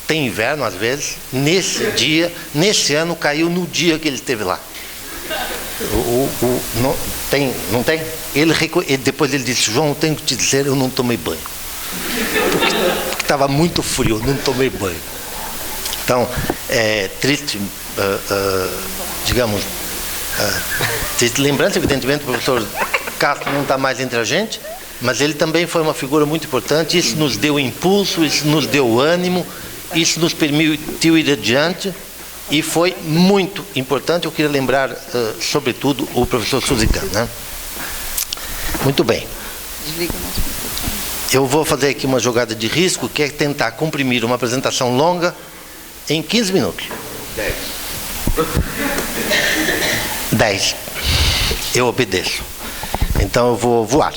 tem inverno às vezes. Nesse dia, nesse ano, caiu no dia que ele esteve lá. Não tem? Depois ele disse: João, tenho que te dizer, eu não tomei banho. Porque estava muito frio, não tomei banho. Então, é triste, triste lembrança, evidentemente, o professor Castro não está mais entre a gente, mas ele também foi uma figura muito importante. Isso nos deu impulso, isso nos deu ânimo, isso nos permitiu ir adiante e foi muito importante. Eu queria lembrar, sobretudo, o professor Suzigan, né? Muito bem. Eu vou fazer aqui uma jogada de risco, que é tentar comprimir uma apresentação longa em 15 minutos. 10. Eu obedeço. Então eu vou voar.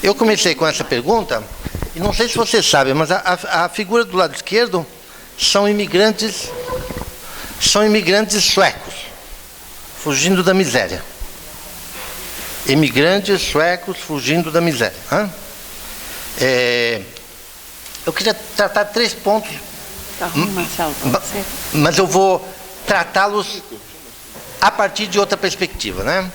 Eu comecei com essa pergunta, e não sei se vocês sabem, mas a figura do lado esquerdo são imigrantes suecos, fugindo da miséria. Imigrantes suecos fugindo da miséria. Eu queria tratar 3 pontos. Tá ruim, Marcelo, para você? Mas eu vou tratá-los a partir de outra perspectiva, né?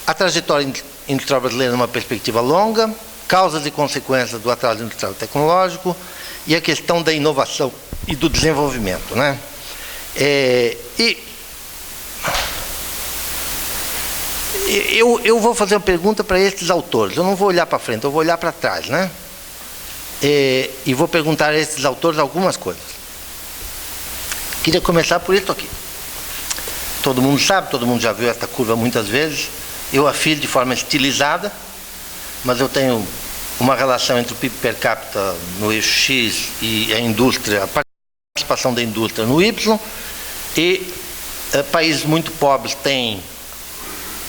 A trajetória industrial brasileira numa perspectiva longa, causas e consequências do atraso industrial e tecnológico e a questão da inovação e do desenvolvimento, né? Eu vou fazer uma pergunta para estes autores. Eu não vou olhar para frente, eu vou olhar para trás, né? E vou perguntar a estes autores algumas coisas. Queria começar por isso aqui. Todo mundo sabe, todo mundo já viu esta curva muitas vezes. Eu a fiz de forma estilizada, mas eu tenho uma relação entre o PIB per capita no eixo X e a indústria, a participação da indústria no Y, e países muito pobres têm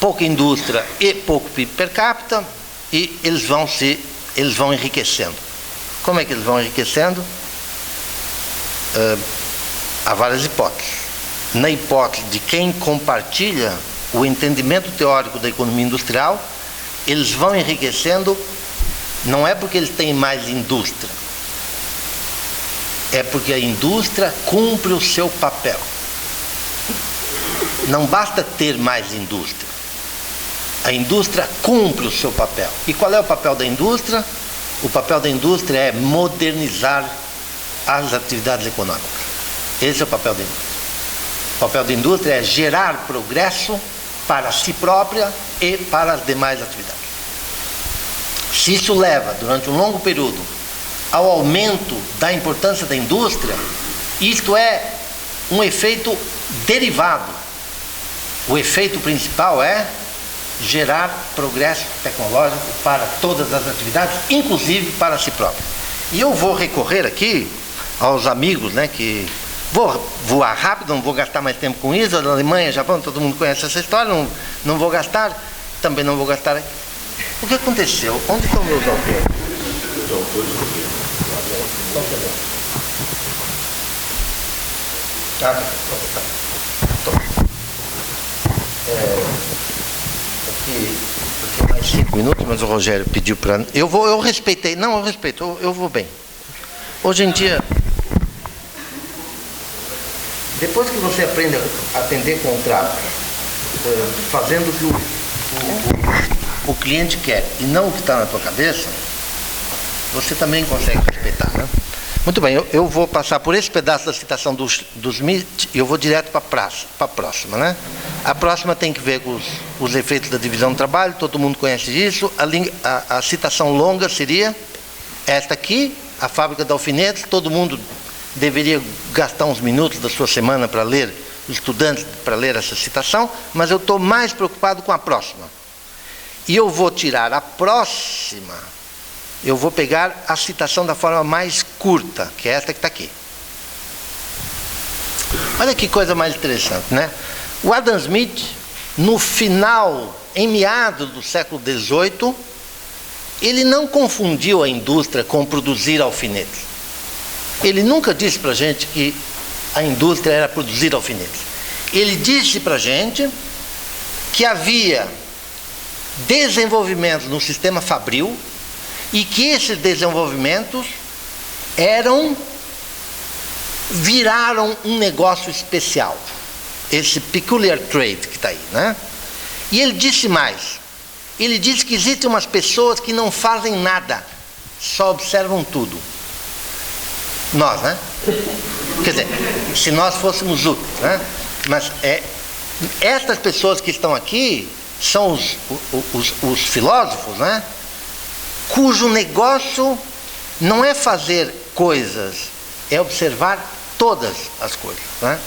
pouca indústria e pouco PIB per capita, e eles vão enriquecendo. Como é que eles vão enriquecendo? Há várias hipóteses. Na hipótese de quem compartilha o entendimento teórico da economia industrial, eles vão enriquecendo, não é porque eles têm mais indústria, é porque a indústria cumpre o seu papel. Não basta ter mais indústria, a indústria cumpre o seu papel. E qual é o papel da indústria? O papel da indústria é modernizar as atividades econômicas. Esse é o papel da indústria. O papel da indústria é gerar progresso para si própria e para as demais atividades. Se isso leva, durante um longo período, ao aumento da importância da indústria, isto é um efeito derivado. O efeito principal é gerar progresso tecnológico para todas as atividades, inclusive para si próprio. E eu vou recorrer aqui aos amigos, né, que vou voar rápido, não vou gastar mais tempo com isso. A Alemanha, Japão, todo mundo conhece essa história, não vou gastar, também não vou gastar aqui. O que aconteceu? Onde estão meus autores? Os autores aqui mais 5 minutos, mas o Rogério pediu para... Eu respeitei, não, eu respeito, eu vou bem. Hoje em dia, depois que você aprende a atender contrato, fazendo o que o cliente quer e não o que está na tua cabeça, você também consegue respeitar, né? Muito bem, eu vou passar por esse pedaço da citação do Smith e eu vou direto para a próxima, né? A próxima tem que ver com os efeitos da divisão do trabalho, todo mundo conhece isso. A citação longa seria esta aqui, a fábrica de alfinetes. Todo mundo deveria gastar uns minutos da sua semana para ler, os estudantes para ler essa citação, mas eu estou mais preocupado com a próxima. E eu vou tirar a próxima, eu vou pegar a citação da forma mais curta, que é esta que está aqui. Olha que coisa mais interessante, né? O Adam Smith, no final, em meados do século XVIII, ele não confundiu a indústria com produzir alfinetes. Ele nunca disse para a gente que a indústria era produzir alfinetes. Ele disse para a gente que havia desenvolvimentos no sistema fabril e que esses desenvolvimentos viraram um negócio especial. Esse peculiar trade que está aí, né? E ele disse mais. Ele disse que existem umas pessoas que não fazem nada, só observam tudo. Nós, né? Quer dizer, se nós fôssemos úteis, né? Mas estas pessoas que estão aqui são os filósofos, né? Cujo negócio não é fazer coisas, é observar todas as coisas, né?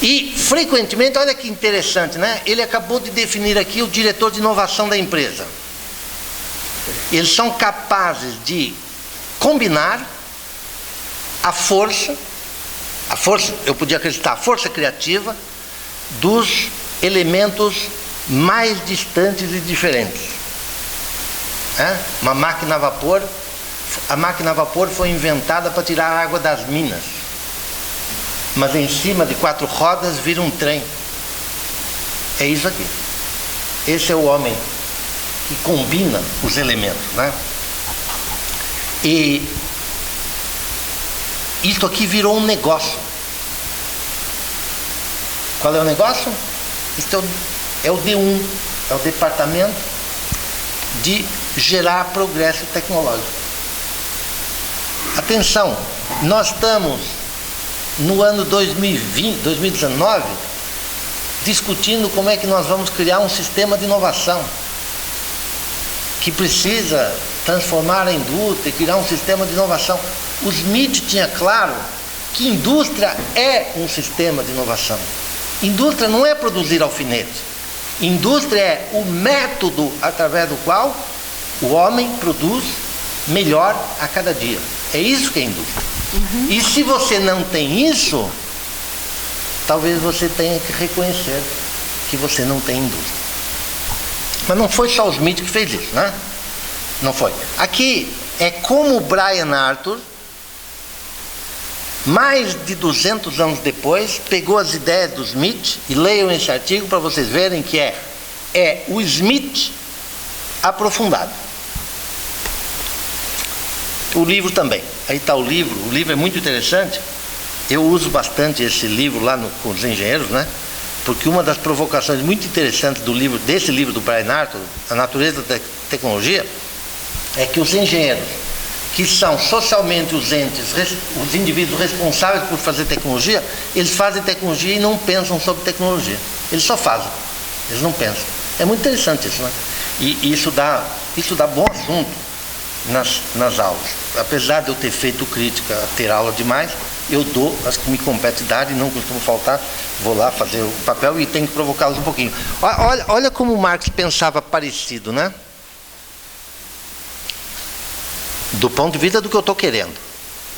E, frequentemente, olha que interessante, né? Ele acabou de definir aqui o diretor de inovação da empresa. Eles são capazes de combinar a força, eu podia acreditar, a força criativa dos elementos mais distantes e diferentes. Uma máquina a vapor, a máquina a vapor foi inventada para tirar a água das minas, mas em cima de 4 rodas vira um trem. É isso aqui. Esse é o homem que combina os elementos, né? E Isso aqui virou um negócio. Qual é o negócio? Isso é o D1, é o Departamento de Gerar Progresso Tecnológico. Atenção, nós estamos no ano 2019, discutindo como é que nós vamos criar um sistema de inovação que precisa transformar a indústria, criar um sistema de inovação. O Smith tinha claro que indústria é um sistema de inovação. Indústria não é produzir alfinete. Indústria é o método através do qual o homem produz melhor a cada dia. É isso que é indústria. E se você não tem isso, talvez você tenha que reconhecer que você não tem indústria. Mas não foi só o Smith que fez isso, né? Não foi. Aqui é como o Brian Arthur, mais de 200 anos depois, pegou as ideias do Smith, e leiam esse artigo para vocês verem que é o Smith aprofundado. O livro também. Aí está o livro é muito interessante. Eu uso bastante esse livro lá com os engenheiros, né? Porque uma das provocações muito interessantes desse livro do Brian Arthur, A Natureza da Tecnologia, é que os engenheiros, que são socialmente os indivíduos responsáveis por fazer tecnologia, eles fazem tecnologia e não pensam sobre tecnologia. Eles só fazem, eles não pensam. É muito interessante isso, né? E isso dá bom assunto nas aulas. Apesar de eu ter feito crítica a ter aula demais, eu dou as que me compete dar e não costumo faltar. Vou lá fazer o papel e tenho que provocá-los um pouquinho. Olha como o Marx pensava parecido, né? Do ponto de vista do que eu estou querendo.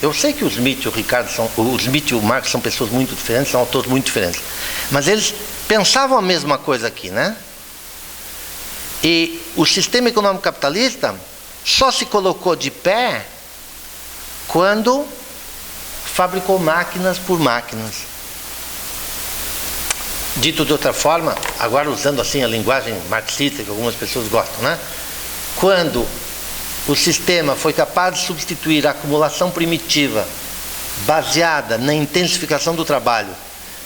Eu sei que o Smith e o Marx são pessoas muito diferentes, são autores muito diferentes. Mas eles pensavam a mesma coisa aqui, né? E o sistema econômico capitalista só se colocou de pé quando fabricou máquinas por máquinas. Dito de outra forma, agora usando assim a linguagem marxista que algumas pessoas gostam, né? Quando o sistema foi capaz de substituir a acumulação primitiva baseada na intensificação do trabalho,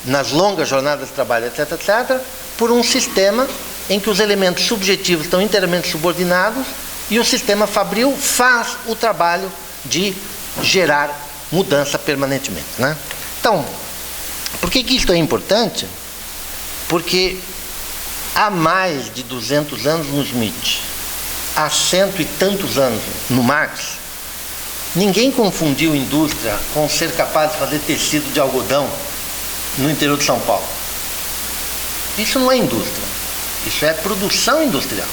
nas longas jornadas de trabalho, etc., etc., por um sistema em que os elementos subjetivos estão inteiramente subordinados e o sistema fabril faz o trabalho de gerar mudança permanentemente, né? Então, por que isso é importante? Porque há mais de 200 anos no Smith, há 100 e tantos anos no Marx, ninguém confundiu indústria com ser capaz de fazer tecido de algodão no interior de São Paulo. Isso não é indústria, isso é produção industrial.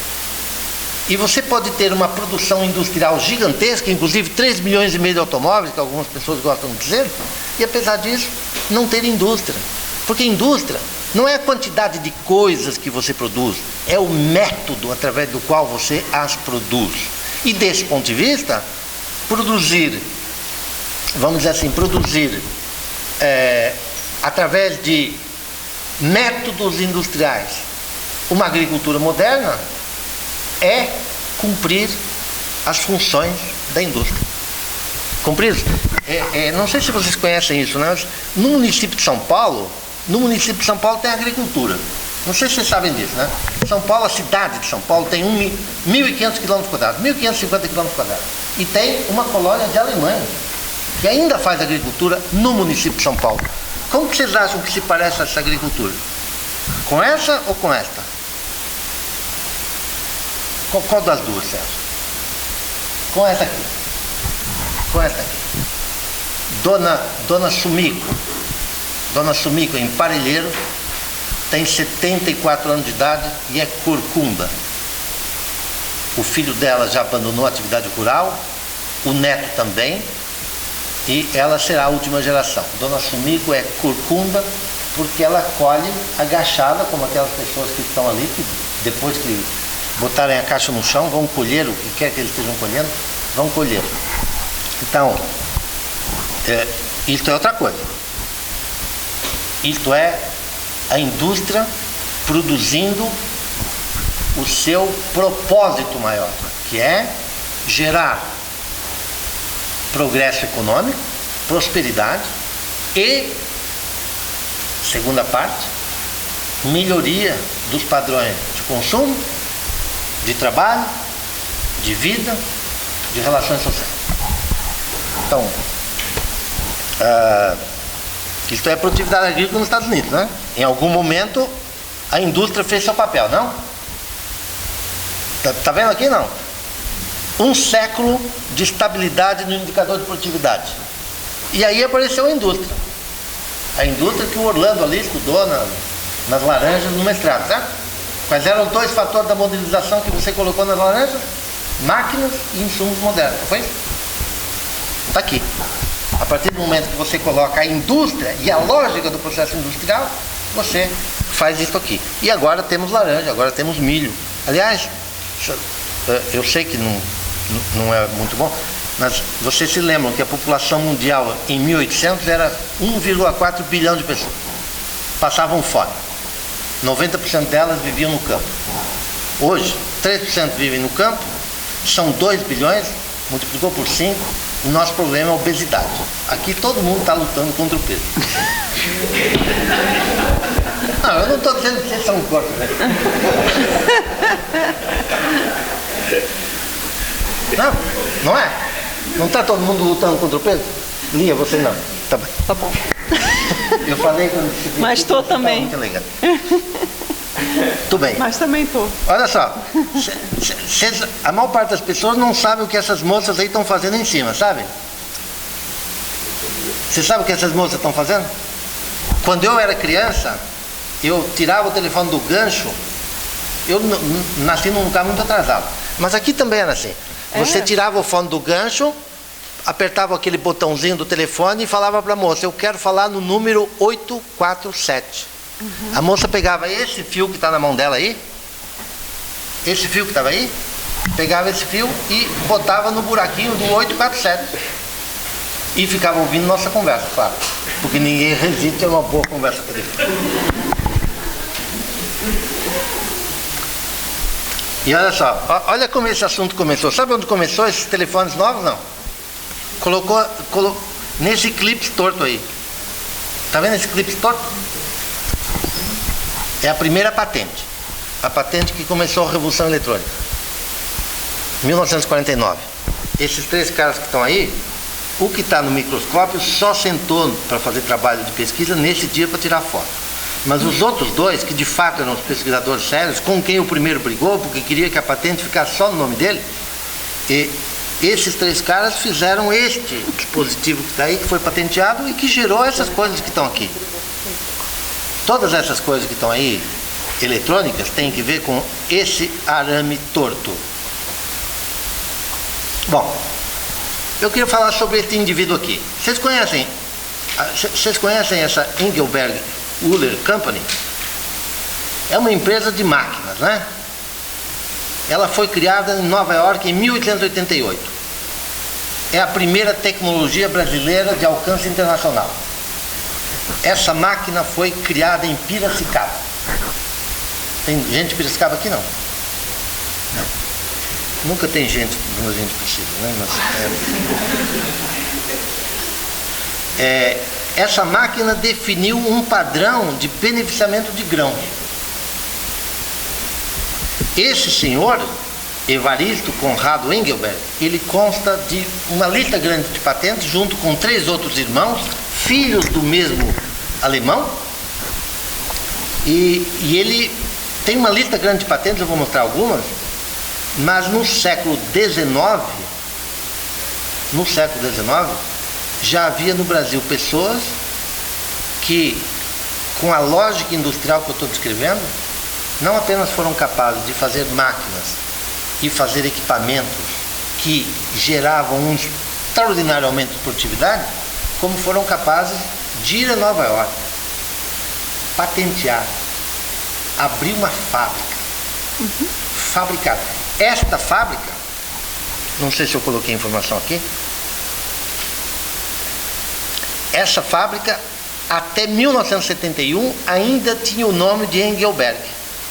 E você pode ter uma produção industrial gigantesca, inclusive 3 milhões e meio de automóveis, que algumas pessoas gostam de dizer, e apesar disso, não ter indústria. Porque indústria não é a quantidade de coisas que você produz, é o método através do qual você as produz. E desse ponto de vista, através de métodos industriais, uma agricultura moderna é cumprir as funções da indústria. Cumprir? Não sei se vocês conhecem isso, né? No município de São Paulo tem agricultura. Não sei se vocês sabem disso, né? São Paulo, a cidade de São Paulo, tem 1.500 km², 1.550 km². E tem uma colônia de alemães que ainda faz agricultura no município de São Paulo. Como que vocês acham que se parece essa agricultura? Com essa ou com esta? Qual das duas, Sérgio? Com essa aqui. Com essa aqui. Dona Sumico. Dona Sumico é emparelheiro, tem 74 anos de idade e é corcunda. O filho dela já abandonou a atividade rural, o neto também, e ela será a última geração. Dona Sumico é corcunda porque ela colhe agachada, como aquelas pessoas que estão ali, que depois que botarem a caixa no chão, vão colher o que quer que eles estejam colhendo, vão colher. Então, isso é outra coisa. Isto é a indústria produzindo o seu propósito maior, que é gerar progresso econômico prosperidade e, segunda parte, melhoria dos padrões de consumo, de trabalho, de vida, de relações sociais. Então, isso é produtividade agrícola nos Estados Unidos, né? Em algum momento a indústria fez seu papel, não? Tá vendo aqui, não? Um século de estabilidade no indicador de produtividade. E aí apareceu a indústria. A indústria que o Orlando ali estudou nas laranjas no mestrado, certo? Quais eram os 2 fatores da modernização que você colocou nas laranjas? Máquinas e insumos modernos, não foi isso? Está aqui. A partir do momento que você coloca a indústria e a lógica do processo industrial, você faz isso aqui. E agora temos laranja, agora temos milho. Aliás, eu sei que não é muito bom, mas vocês se lembram que a população mundial em 1800 era 1,4 bilhão de pessoas. Passavam fome. 90% delas viviam no campo. Hoje, 3% vivem no campo, são 2 bilhões, multiplicou por 5, o nosso problema é a obesidade. Aqui todo mundo está lutando contra o peso. Não, eu não estou dizendo que vocês são gordos, né? Não é? Não está todo mundo lutando contra o peso? Lia, você não. Tá bem. Tá bom. Eu falei quando você Mas estou também. Muito legal. Tudo bem. Mas também estou. Olha só, a maior parte das pessoas não sabe o que essas moças aí estão fazendo em cima, sabe? Você sabe o que essas moças estão fazendo? Quando eu era criança, eu tirava o telefone do gancho. Eu nasci num lugar muito atrasado, mas aqui também era assim. Você tirava o fone do gancho, apertava aquele botãozinho do telefone e falava para a moça: eu quero falar no número 847. A moça pegava esse fio que está na mão dela aí, esse fio que estava aí, pegava esse fio e botava no buraquinho do 847 e ficava ouvindo nossa conversa, claro, porque ninguém resiste a uma boa conversa telefônica. E olha só, olha como esse assunto começou. Sabe onde começou esses telefones novos? Não. Colocou nesse clipe torto aí. Tá vendo esse clipe torto? É a primeira patente. A patente que começou a revolução eletrônica. 1949. Esses 3 caras que estão aí, o que está no microscópio só sentou para fazer trabalho de pesquisa nesse dia para tirar foto. Mas os outros 2, que de fato eram os pesquisadores sérios, com quem o primeiro brigou, porque queria que a patente ficasse só no nome dele, e esses 3 caras fizeram este dispositivo que está aí, que foi patenteado e que gerou essas coisas que estão aqui. Todas essas coisas que estão aí, eletrônicas, têm que ver com esse arame torto. Bom, eu queria falar sobre esse indivíduo aqui. Vocês conhecem essa Engelberg Uller Company? É uma empresa de máquinas, né? Ela foi criada em Nova York em 1888. É a primeira tecnologia brasileira de alcance internacional. Essa máquina foi criada em Piracicaba. Tem gente de Piracicaba aqui? Não. Não. Nunca tem gente quando a gente precisa, né? Essa máquina definiu um padrão de beneficiamento de grãos. Esse senhor, Evaristo Conrado Engelberg, ele consta de uma lista grande de patentes, junto com 3 outros irmãos, filhos do mesmo alemão, e ele tem uma lista grande de patentes, eu vou mostrar algumas, mas no século XIX, já havia no Brasil pessoas que, com a lógica industrial que eu estou descrevendo, não apenas foram capazes de fazer máquinas e fazer equipamentos que geravam um extraordinário aumento de produtividade, como foram capazes de ir a Nova York, patentear, abrir uma fábrica, fabricar. Esta fábrica, não sei se eu coloquei a informação aqui, essa fábrica até 1971 ainda tinha o nome de Engelberg.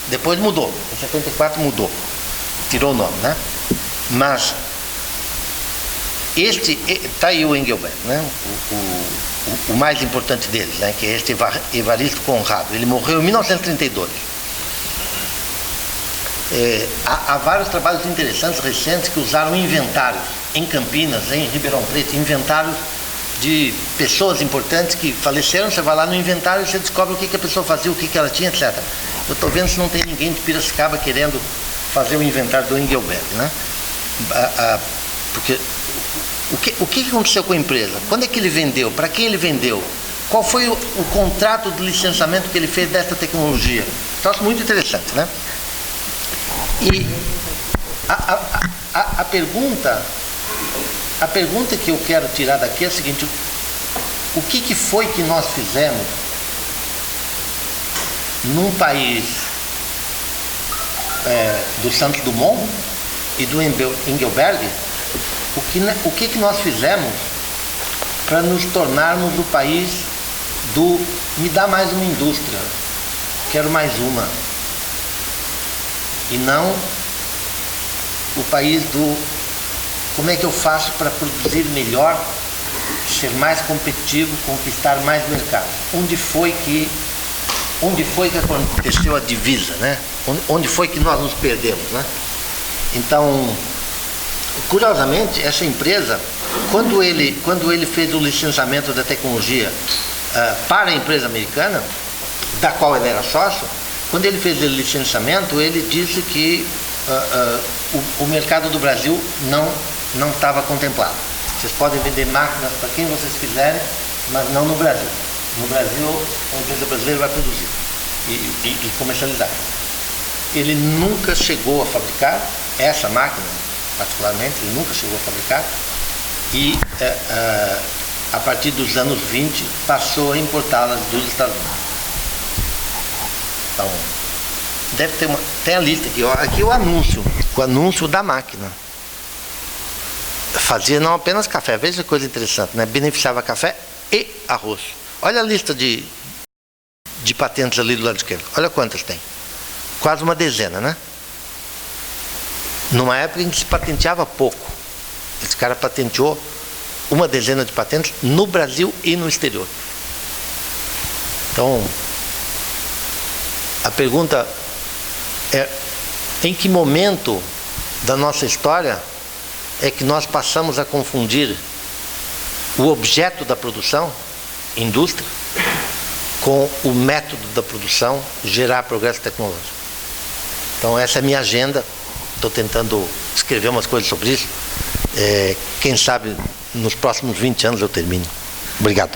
Depois mudou, em 74 mudou, tirou o nome, né? Mas Está aí o Engelberg, né? O mais importante deles, né? Que é este Evaristo Conrado. Ele morreu em 1932. Há vários trabalhos interessantes, recentes, que usaram inventários em Campinas, em Ribeirão Preto, inventários de pessoas importantes que faleceram. Você vai lá no inventário e você descobre o que a pessoa fazia, o que ela tinha, etc. Eu estou vendo se não tem ninguém de Piracicaba querendo fazer o inventário do Engelberg, né? Porque o que aconteceu com a empresa? Quando é que ele vendeu? Para quem ele vendeu? Qual foi o contrato de licenciamento que ele fez dessa tecnologia? Troço muito interessante, né? E a pergunta que eu quero tirar daqui é a seguinte: o que foi que nós fizemos num país do Santos Dumont e do Engelberg? O que nós fizemos para nos tornarmos o país do me dá mais uma indústria, quero mais uma, e não o país do como é que eu faço para produzir melhor, ser mais competitivo, conquistar mais mercado. Onde foi que aconteceu a divisa, né? Onde foi que nós nos perdemos, né? Então, curiosamente, essa empresa, quando ele fez o licenciamento da tecnologia para a empresa americana, da qual ele era sócio, quando ele fez o licenciamento, ele disse que o mercado do Brasil não estava contemplado. Vocês podem vender máquinas para quem vocês quiserem, mas não no Brasil. No Brasil, a empresa brasileira vai produzir e comercializar. Ele nunca chegou a fabricar essa máquina, particularmente, ele nunca chegou a fabricar, e a partir dos anos 20 passou a importá-las dos Estados Unidos. Então, deve ter tem a lista aqui, ó, aqui o anúncio da máquina. Fazia não apenas café, veja que coisa interessante, né? Beneficiava café e arroz. Olha a lista de patentes ali do lado esquerdo, olha quantas tem. Quase uma dezena, né? Numa época em que se patenteava pouco. Esse cara patenteou uma dezena de patentes no Brasil e no exterior. Então, a pergunta é: em que momento da nossa história é que nós passamos a confundir o objeto da produção, indústria, com o método da produção, gerar progresso tecnológico? Então, essa é a minha agenda. Estou tentando escrever umas coisas sobre isso. Quem sabe nos próximos 20 anos eu termino. Obrigado.